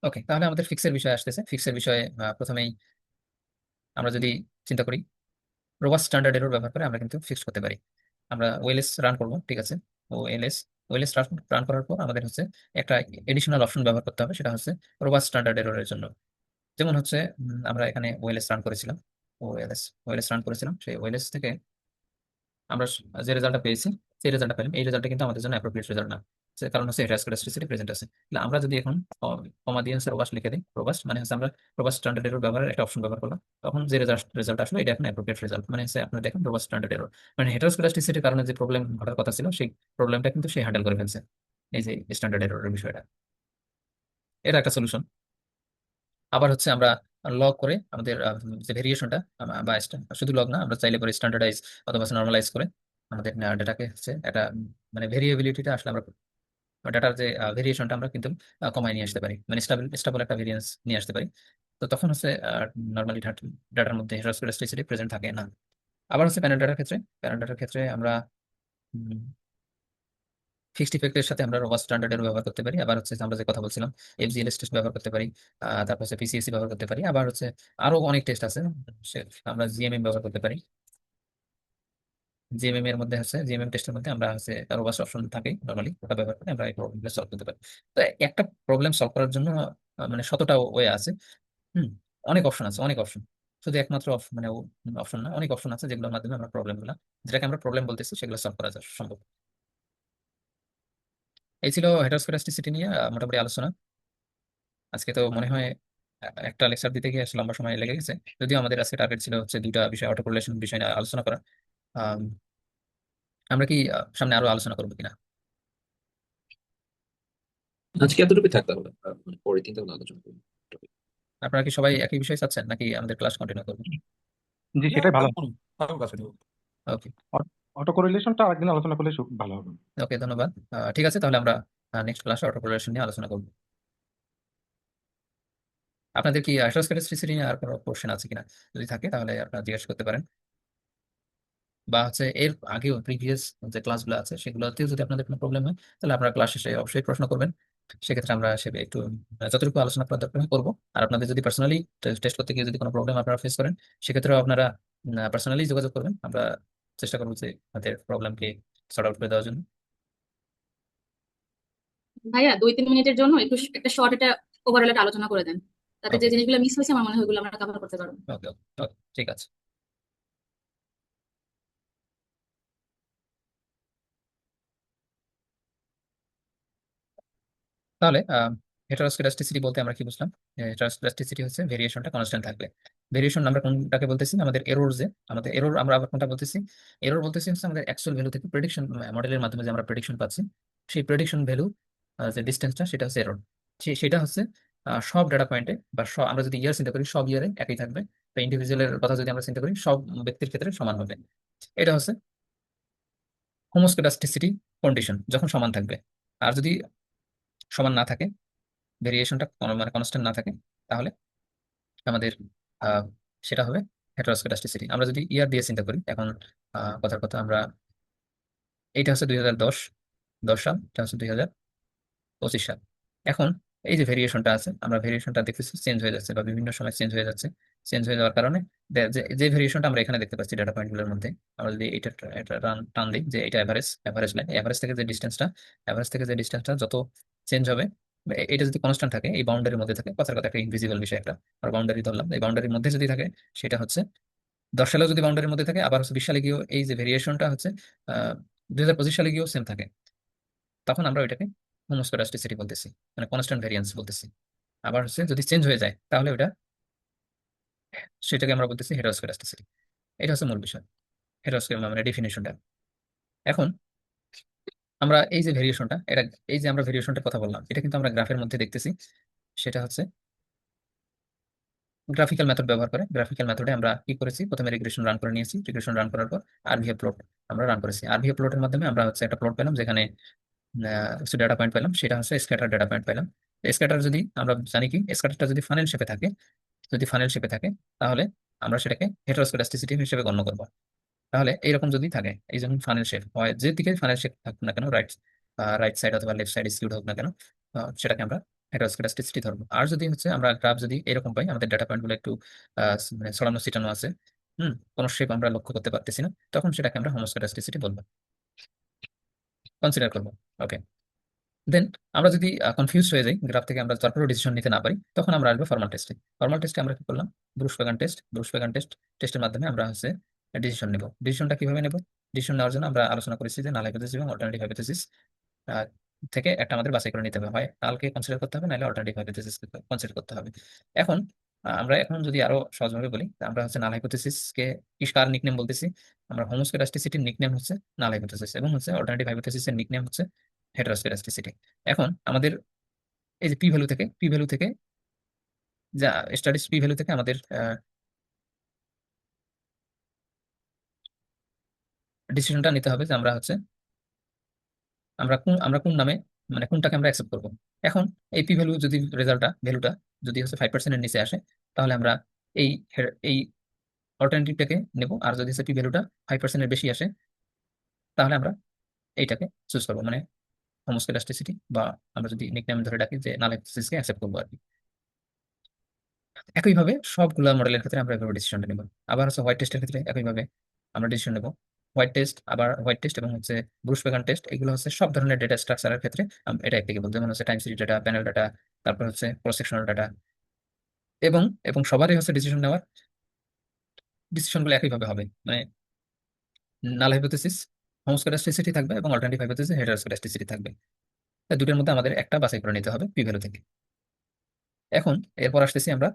Okay, তাহলে আমাদের ফিক্সের বিষয় আসতেছে। ফিক্সের বিষয়ে প্রথমেই আমরা যদি চিন্তা করি, রোবাস্ট স্ট্যান্ডার্ড এরর ব্যবহার করে আমরা কিন্তু ফিক্স করতে পারি। আমরা ওএলএস রান করব, ঠিক আছে। ওএলএস ওএলএস রান করার পর আমাদের হচ্ছে একটা এডিশনাল অপশন ব্যবহার করতে হবে, সেটা হচ্ছে রোবাস্ট স্ট্যান্ডার্ড এররের জন্য। যেমন হচ্ছে আমরা এখানে ওএলএস রান করেছিলাম, ওএলএস রান করেছিলাম, সেই ওএলএস থেকে আমরা যে রেজাল্টটা পেয়েছি, সেই রেজাল্টটা পেলাম, এই রেজাল্টটা কিন্তু আমাদের জন্য অ্যাপ্রোপ্রিয়েট রেজাল্ট না। কারণ হচ্ছে এটা স্কলাস্টিসিটি প্রেজেন্ট আছে। তাহলে আমরা যদি এখন কমা দিয়ে রোবাস্ট লিখে দিই, রোবাস্ট মানে হচ্ছে আমরা রোবাস্ট স্ট্যান্ডার্ড এরর ব্যবহারের একটা অপশন ব্যবহার করলাম, তখন যে রেজাল্ট আসলো এটা এখন অ্যাপ্রোপ্রিয়েট রেজাল্ট, মানে হচ্ছে আপনারা দেখেন রোবাস্ট স্ট্যান্ডার্ড এরর, মানে হেটারোস্কলাস্টিসিটির কারণে যে প্রবলেম ঘটার কথা ছিল, সেই প্রবলেমটা কিন্তু সে হ্যান্ডেল করে ফেলছে এই যে স্ট্যান্ডার্ড এররের বিষয়টা। এটা একটা সলিউশন। আবার হচ্ছে আমরা লগ করে আমাদের যে ভেরিয়েশনটা, বা শুধু লগ না, আমরা চাইলে পরে স্ট্যান্ডার্ডাইজ অথবা নর্মালাইজ করে আমাদের ডাটাকে হচ্ছে একটা মানে ভেরিয়েবিলিটিটা আসলে আমরা ডাটার যে ভেরিয়েশনটা আমরা কিন্তু কমায় নিয়ে আসতে পারি, মানে স্টেবল একটা ভেরিয়েন্স নিয়ে আসতে পারি। তো তখন হচ্ছে নর্মালি ডাটার মধ্যে হেটারোস্কেডাস্টিসিটি প্রেজেন্ট থাকে না। আবার হচ্ছে প্যানেল ডাটার ক্ষেত্রে আমরা ফিক্সড ইফেক্টের সাথে আমরা রোবাস্ট স্ট্যান্ডার্ডের ব্যবহার করতে পারি। আবার হচ্ছে আমরা যে কথা বলছিলাম, এফজিএলএস টেস্ট ব্যবহার করতে পারি। তারপর হচ্ছে পিসিএসসি ব্যবহার করতে পারি। আবার হচ্ছে আরো অনেক টেস্ট আছে, সে আমরা জিএমএম ব্যবহার করতে পারি। জিএমএম এর মধ্যে হচ্ছে জিএমএম টেস্টের মধ্যে আমরা হচ্ছে রোবাস্ট অপশন থাকে নরমালি, ওটা ব্যবহার করে আমরা এই প্রবলেমটা সলভ করতে পারি। তো একটা প্রবলেম সলভ করার জন্য মানে শতটা ওয়ে আছে। হুম। অনেক অপশন আছে, অনেক অপশন। শুধু একমাত্র মানে অপশন না, অনেক অপশন আছে যেগুলোর মাধ্যমে আমরা প্রবলেমগুলো, যেটাকে আমরা প্রবলেম বলতেছি, সেগুলো সলভ করা সম্ভব। এই ছিল হেটারোস্কেডাস্টিসিটি নিয়ে মোটামুটি আলোচনা। আজকে তো মনে হয় একটা লেকচার দিতে গিয়ে আসলে লম্বা সময় লেগে গেছে, যদিও আমাদের আজকে টার্গেট ছিল হচ্ছে দুইটা বিষয়, অটো কোরিলেশন বিষয় নিয়ে আলোচনা করা। আম, আমরা কি সামনে আরো আলোচনা করবো কিনা? আজকে এতটুকুই থাকতে হবে, মানে পরে চিন্তা ভাবনা আলোচনা করবো। আপনারা কি সবাই একই বিষয় চাচ্ছেন, নাকি আমাদের ক্লাস কন্টিনিউ করবো? জি, না, সেটাই ভালো। ভালো কাছে দেবো। ওকে। অটো কোরিলেশনটা আরেকদিন আলোচনা করলে ভালো হবে। ওকে, ধন্যবাদ। ঠিক আছে, তাহলে আমরা নেক্সট ক্লাসে অটো কোরিলেশন নিয়ে আলোচনা করবো। আপনাদের কি হেটারোস্কেডাস্টিসিটি নিয়ে আর কোনো কোশ্চেন আছে কিনা? যদি থাকে তাহলে আপনারা জিজ্ঞেস করতে পারেন, বা হচ্ছে এর আগেও প্রিভিয়াস যে ক্লাসগুলো আছে সেগুলোতেও যদি আপনাদের কোনো প্রবলেম হয়, তাহলে আপনারা ক্লাস শেষে অবশ্যই প্রশ্ন করবেন। সেক্ষেত্রে আমরা সে একটু যতটুকু আলোচনা করার দরকার হয় করবো। আর আপনাদের যদি পার্সোনালি টেস্ট করতে গিয়ে যদি কোনো প্রবলেম আপনারা ফেস করেন, সেক্ষেত্রেও আপনারা পার্সোনালি যোগাযোগ করবেন। আমরা চেষ্টা করবো যে আমাদের প্রবলেমকে সর্ট আউট করে দেওয়ার জন্য। ভাইয়া 2-3 মিনিটের জন্য একটু একটা শর্ট একটা ওভারঅল একটা আলোচনা করে দেন, তাতে যে ওকে, জিনিসগুলো মিস হয়েছে আমার মনে হয় ওগুলো আমরা কভার করতে পারবো। ওকে, ওকে, ঠিক আছে। তাহলে হেটারোস্কেডাস্টিসিটি বলতে আমরা কি বুঝলাম? হেটারোস্কেডাস্টিসিটি হচ্ছে ভেরিয়েশনটা কনস্ট্যান্ট থাকবে। ভেরিয়েশন আমরা কোনটাকে বলতেছি? আমাদের এরর, যে আমাদের এরর আমরা আবার কোনটা বলতেছি? এরর বলতেছি হচ্ছে আমাদের অ্যাকচুয়াল ভ্যালু থেকে প্রেডিকশন মডেলের মাধ্যমে যে আমরা প্রেডিকশন পাচ্ছি, সেই প্রেডিকশন ভ্যালু যে ডিস্টেন্সটা, সেটা হচ্ছে এরর। সেটা হচ্ছে সব ডাটা পয়েন্টে বা আমরা যদি ইয়ার চিন্তা করি, সব ইয়ারে একই থাকবে। বা ইন্ডিভিজুয়ালের কথা যদি আমরা চিন্তা করি, সব ব্যক্তির ক্ষেত্রে সমান হবে। এটা হচ্ছে হোমোস্কেডাস্টিসিটি কন্ডিশন, যখন সমান থাকবে। আর যদি সমান না থাকে, ভেরিয়েশনটা মানে কনস্ট্যান্ট না থাকে, তাহলে আমাদের আহ, সেটা হবে হেটারোস্কেডাস্টিসিটি। আমরা যদি ইয়ার দিয়ে চিন্তা করি, এখন কথার কথা আমরা, এইটা হচ্ছে 2010 সাল, এটা হচ্ছে 2025 সাল। এখন এই যে ভেরিয়েশনটা আছে, আমরা ভেরিয়েশনটা দেখতেছি চেঞ্জ হয়ে যাচ্ছে বা বিভিন্ন সময় চেঞ্জ হয়ে যাচ্ছে। চেঞ্জ হয়ে যাওয়ার কারণে যে ভেরিয়েশনটা আমরা এখানে দেখতে পাচ্ছি ডাটা পয়েন্টগুলোর মধ্যে, আমরা যদি এটা এটা টান দিই যে এটা এভারেজ লাইন, এভারেজ থেকে যে ডিস্টেন্সটা যত চেঞ্জ হবে, এটা যদি কনস্ট্যান্ট থাকে, এই বাউন্ডারির মধ্যে থাকে, কথার কথা একটা ইনভিজিবল বিষয়, একটা আর বাউন্ডারি ধরলাম, এই বাউন্ডারির মধ্যে যদি থাকে, সেটা হচ্ছে 10 সালেও যদি বাউন্ডারির মধ্যে থাকে, আবার হচ্ছে 20 সালে গিয়েও এই যে ভেরিয়েশনটা হচ্ছে 2025 সালে গিয়েও সেম থাকে, তখন আমরা ওইটাকে হোমোস্কেডাস্টিসিটি বলতেছি, মানে কনস্ট্যান্ট ভেরিয়েন্স বলতেছি। আবার হচ্ছে যদি চেঞ্জ হয়ে যায়, তাহলে সেটাকে আমরা বলতেছি হেটারোস্কেডাস্টিসিটি। এটা হচ্ছে মূল বিষয়, মানে ডেফিনেশনটা। এখন আমরা এই যে ভেরিয়েশনটা, এই যে আমরা ভেরিয়েশনটার কথা বললাম, এটা কিন্তু আমরা গ্রাফের মধ্যে দেখতেছি। সেটা হচ্ছে গ্রাফিক্যাল মেথড ব্যবহার করে। গ্রাফিক্যাল মেথডে আমরা কি করেছি? প্রথমে রিগ্রেশন রান করে নিয়েছি। রিগ্রেশন রান করার পর আরভিএফ প্লট আমরা রান করেছি। আরভিএফ প্লটের মাধ্যমে আমরা হচ্ছে একটা প্লট পেলাম, যেখানে কিছু ডেটা পয়েন্ট পেলাম, সেটা হচ্ছে স্ক্যাটার ডেটা পয়েন্ট পেলাম। স্ক্যাটার যদি আমরা জানি কি, স্ক্যাটারটা যদি ফানেল শেপে থাকে, তাহলে আমরা সেটাকে হেটারোস্কেডাস্টিসিটি হিসেবে গণ্য করবো। তাহলে এইরকম যদি থাকে, এই যেমন ফানেল শেপ হয়, যে দিকে ফানেল শেপ থাকুক না কেন, রাইট সাইড অথবা লেফট সাইড স্কিউড হোক না কেন, সেটাকে আমরা হেটারোস্কেডাস্টিসিটি ধরবো। আর যদি হচ্ছে আমরা গ্রাফ যদি এরকম পাই, আমাদের ডাটা পয়েন্ট গুলো একটু মানে ছড়ানো ছিটানো আছে, কোনো শেপ আমরা লক্ষ্য করতে পারতেছি না, তখন সেটাকে আমরা হোমোস্কেডাস্টিসিটি বলবো, কনসিডার করবো। ওকে, দেন আমরা যদি কনফিউজ হয়ে যাই, গ্রাফ থেকে আমরা তারপরে ডিসিশন নিতে না পারি, তখন আমরা আসবো ফর্মাল টেস্টে। ফর্মাল টেস্টে আমরা কি করলাম? ব্রুশ বেগান টেস্টের মাধ্যমে আমরা হচ্ছে ডিসিশন নেব। ডিসিশনটা কিভাবে নেব? ডিসিশন নেওয়ার জন্য আমরা আলোচনা করেছি যে নাল হাইপোথিসিস এবং অল্টারনেটিভ হাইপোথিসিস থেকে একটা আমাদের বাছাই করে নিতে হবে, হয় নালকে কনসিডার করতে হবে, নাহলে অল্টারনেটিভ হাইপোথিসিস কনসিডার করতে হবে। এখন আমরা এখন যদি আরো সহজভাবে বলি, আমরা হচ্ছে নাল হাইপোথিসিস কে কার নিকনেম বলতেছি? আমরা হোমোস্কেডাস্টিসিটির নিকনেম হচ্ছে নাল হাইপোথিসিস, এবং হচ্ছে অল্টারনেটিভ হাইপোথিসিস এর নিকনেম হচ্ছে হেটারোস্কেডাস্টিসিটি। এখন আমাদের এই যে পি ভ্যালু থেকে যা স্ট্যাটিস পি ভ্যালু থেকে আমাদের ডিসিশনটা নিতে হবে যে আমরা কোন নামে, মানে কোনটাকে আমরা অ্যাকসেপ্ট করবো। এখন এই পি ভ্যালু যদি ভ্যালুটা যদি হচ্ছে 5% এর নিচে আসে, তাহলে আমরা এই অল্টারনেটিভটাকে নেব। আর যদি হচ্ছে পি ভ্যালুটা 5% এর বেশি আসে, তাহলে আমরা এইটাকে চুজ করবো, মানে হোমোস্কেডাস্টিসিটি, বা আমরা যদি নিকনেম ধরে ডাকি যে নাল হাইপোথিসিসকে অ্যাকসেপ্ট করবো আর কি। একইভাবে সবগুলা মডেলের ক্ষেত্রে আমরা এভাবে ডিসিশনটা নেব। আবার হচ্ছে হোয়াইট টেস্টের ক্ষেত্রে একইভাবে আমরা ডিসিশন নেব। হোয়াইট টেস্ট এবং হচ্ছে ব্রুশ বেগান টেস্ট, এগুলো হচ্ছে সব ধরনের ডেটা স্ট্রাকচারের ক্ষেত্রে এটা অ্যাপ্লিকেবল, যেমন হচ্ছে time series data, panel data, তারপর হচ্ছে ক্রস সেকশনাল ডাটা, এবং সবারই হচ্ছে ডিসিশনগুলো একইভাবে হবে, মানে নাল হাইপোথিসিস হোমোস্কেডাস্টিসিটি থাকবে এবং অল্টারনেটিভ হাইপোথিসিস হেটারোস্কেডাস্টিসিটি থাকবে। তাই দুটোর মধ্যে আমাদের একটা বাছাই করে নিতে হবে পি ভ্যালু থেকে। এখন এরপর আসতেছি আমরা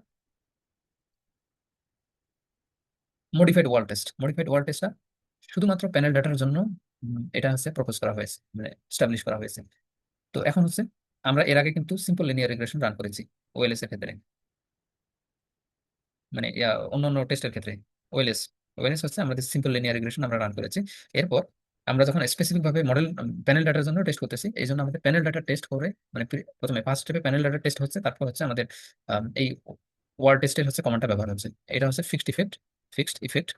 মডিফাইড ওয়াল টেস্টটা শুধুমাত্র প্যানেল ডাটার জন্য এটা হচ্ছে প্রপোজ করা হয়েছে, মানে স্টাবলিশ করা হয়েছে। তো এখন হচ্ছে আমরা এর আগে কিন্তু সিম্পল লিনিয়ার রিগ্রেশন রান করেছি ওএলএস এর ক্ষেত্রে, মানে অন্যান্য টেস্টের ক্ষেত্রে। ওএলএস ওএলএস হচ্ছে আমাদের সিম্পল লিনিয়ার রিগ্রেশন আমরা রান করেছি। এরপর আমরা যখন স্পেসিফিক ভাবে মডেল প্যানেল ডাটার জন্য টেস্ট করতেছি, এই জন্য আমাদের প্যানেল ডাটা টেস্ট করে, মানে প্রথমে ফার্স্ট স্টেপে প্যানেল ডাটা টেস্ট হচ্ছে, তারপর হচ্ছে আমাদের এই ওয়ার্ড টেস্টের হচ্ছে কমান্ডটা ব্যবহার হচ্ছে। এটা হচ্ছে ফিক্সড ইফেক্ট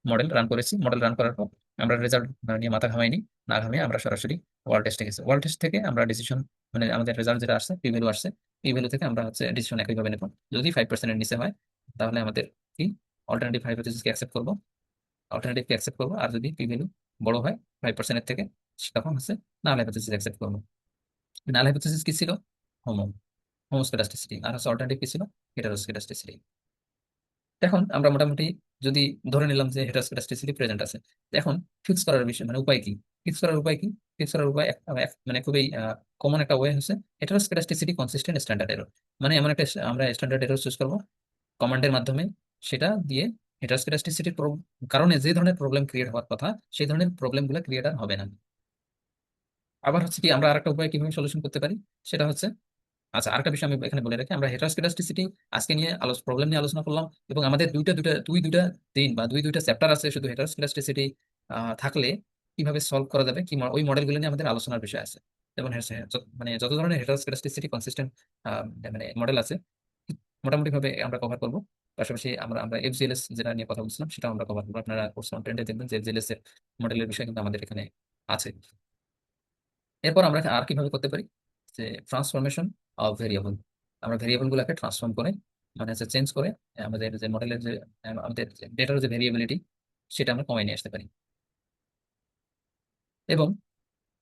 মডেল রান করেছি। মডেল রান করার পর আমরা রেজাল্ট নিয়ে মাথা ঘামাইনি, না ঘামিয়ে আমরা সরাসরি ওয়াল টেস্টে গেছি। ওয়াল টেস্ট থেকে আমরা ডিসিশন, মানে আমাদের রেজাল্ট যেটা আসছে, পি ভ্যালু আসছে, পি ভ্যালু থেকে আমরা হচ্ছে ডিসিশন একইভাবে নেব। যদি 5% এর নিচে হয়, তাহলে আমাদের কি অল্টারনেটিভ হাইপোথিসিসকে অ্যাকসেপ্ট করবো, আর যদি পি ভ্যালু বড় হয় 5% এর থেকে, তখন হচ্ছে নাল হাইপোথিসিস অ্যাকসেপ্ট করবো। নাল হাইপোথিসিস কি ছিল? হোমো হোমোস্কেডাস্টিসিটি। আর হচ্ছে অল্টারনেটিভ কি ছিল? হেটারোস্কেডাস্টিসিটি। এখন আমরা মোটামুটি যদি ধরে নিলাম যে হেটারোস্কেডাস্টিসিটি প্রেজেন্ট আছে, এখন ফিক্স করার বিষয়, মানে উপায় কি? ফিক্স করার উপায় মানে খুবই কমন একটা ওয়ে হচ্ছে হেটারোস্কেডাস্টিসিটি কনসিস্টেন্ট স্ট্যান্ডার্ড এরর। মানে এমন একটা আমরা স্ট্যান্ডার্ড এরর চুজ করবো কমান্ডের মাধ্যমে, সেটা দিয়ে হেটারোস্কেডাস্টিসিটির কারণে যে ধরনের প্রবলেম ক্রিয়েট হওয়ার কথা সেই ধরনের প্রবলেম গুলো ক্রিয়েট আর হবে না। আবার হচ্ছে কি আমরা আরেকটা উপায় কিভাবে সলিউশন করতে পারি সেটা হচ্ছে, আচ্ছা আরেকটা বিষয় আমি এখানে বলে রাখি, আমরা হেটারোস্কেডাস্টিসিটি আজকে নিয়ে প্রবলেম নিয়ে আলোচনা করলাম, এবং আমাদের দুইটা দিন বা দুইটা চ্যাপ্টার আছে শুধু হেটারোস্কেডাস্টিসিটি থাকলে কিভাবে সলভ করা যাবে কি ওই মডেলগুলো নিয়ে আমাদের আলোচনার বিষয় আছে। যেমন মানে যত ধরনের হেটারোস্কেডাস্টিসিটি কনসিস্টেন্ট মানে মডেল আছে মোটামুটি ভাবে আমরা কভার করবো। পাশাপাশি আমরা আমরা এফজিএলএস যেটা নিয়ে কথা বলছিলাম সেটা আমরা কভার করবো। আপনারা কোর্স কন্টেন্টে দেখবেন যে এফজিএলএস এর মডেলের বিষয় কিন্তু আমাদের এখানে আছে। এরপর আমরা আর কিভাবে করতে পারি, যে ট্রান্সফরমেশন অফ ভেরিয়েবল, আমরা ভেরিয়েবল গুলোকে ট্রান্সফর্ম করে মানে হচ্ছে চেঞ্জ করে আমাদের যে মডেলের যে আমাদের ডেটার যে ভেরিয়েবিলিটি সেটা আমরা কমাই নিয়ে আসতে পারি। এবং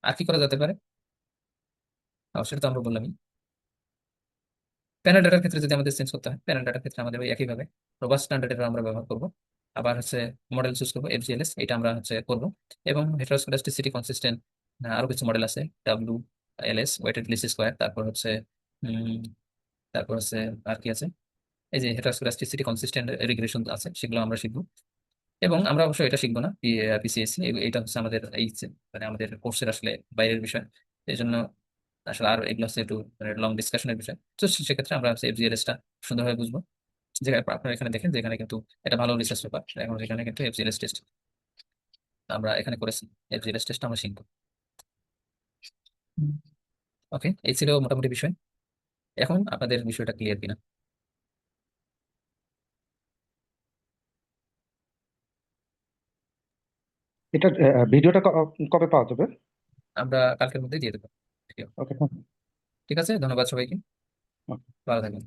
আর কি করা যেতে পারে, সেটা তো আমরা বললামই। প্যানেল ডাটার ক্ষেত্রে যদি আমাদের চেঞ্জ করতে হয়, প্যানেল ডাটার ক্ষেত্রে আমাদের ওই একইভাবে রোবাস্ট স্ট্যান্ডার্ড এরর আমরা ব্যবহার করব। আবার হচ্ছে মডেল চুজ করবো এফজিএলএস, এটা আমরা হচ্ছে করব। এবং হেটারোস্কেডাস্টিসিটি কনসিস্টেন্ট আরো কিছু মডেল আছে, WLS ওয়েটেড লিস্ট স্কোয়ার, উম, তারপর হচ্ছে আর কি আছে, এই যে হেটারোস্কেডাস্টিসিটি কনসিস্টেন্ট রিগ্রেশন আছে, সেগুলো আমরা শিখবো। এবং আমরা অবশ্যই এটা শিখবো না, পিসিএসসি, এটা হচ্ছে আমাদের এই মানে আমাদের কোর্সের আসলে বাইরের বিষয়। এই জন্য আসলে আর এগুলো হচ্ছে একটু মানে লং ডিসকাশনের বিষয়। তো সেক্ষেত্রে আমরা হচ্ছে এফজিএলএস টা সুন্দরভাবে বুঝবো। যে আপনারা এখানে দেখেন যে এখানে কিন্তু এটা ভালো রিসার্চ পেপার, এখন এখানে কিন্তু এফজিএলএস টেস্ট আমরা এখানে করেছি, এফজিএলএস টেস্ট আমরা শিখবো। ওকে, এই ছিল মোটামুটি বিষয়। এখন আপনাদের বিষয়টা ক্লিয়ার কিনা? এটা ভিডিওটা কবে পাওয়া যাবে? আমরা কালকের মধ্যে দিয়ে দেবো video। ওকে। ঠিক আছে, ধন্যবাদ সবাইকে, ভালো থাকবেন,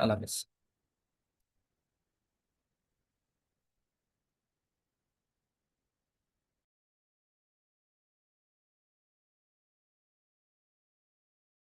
আল্লাহ হাফিজ।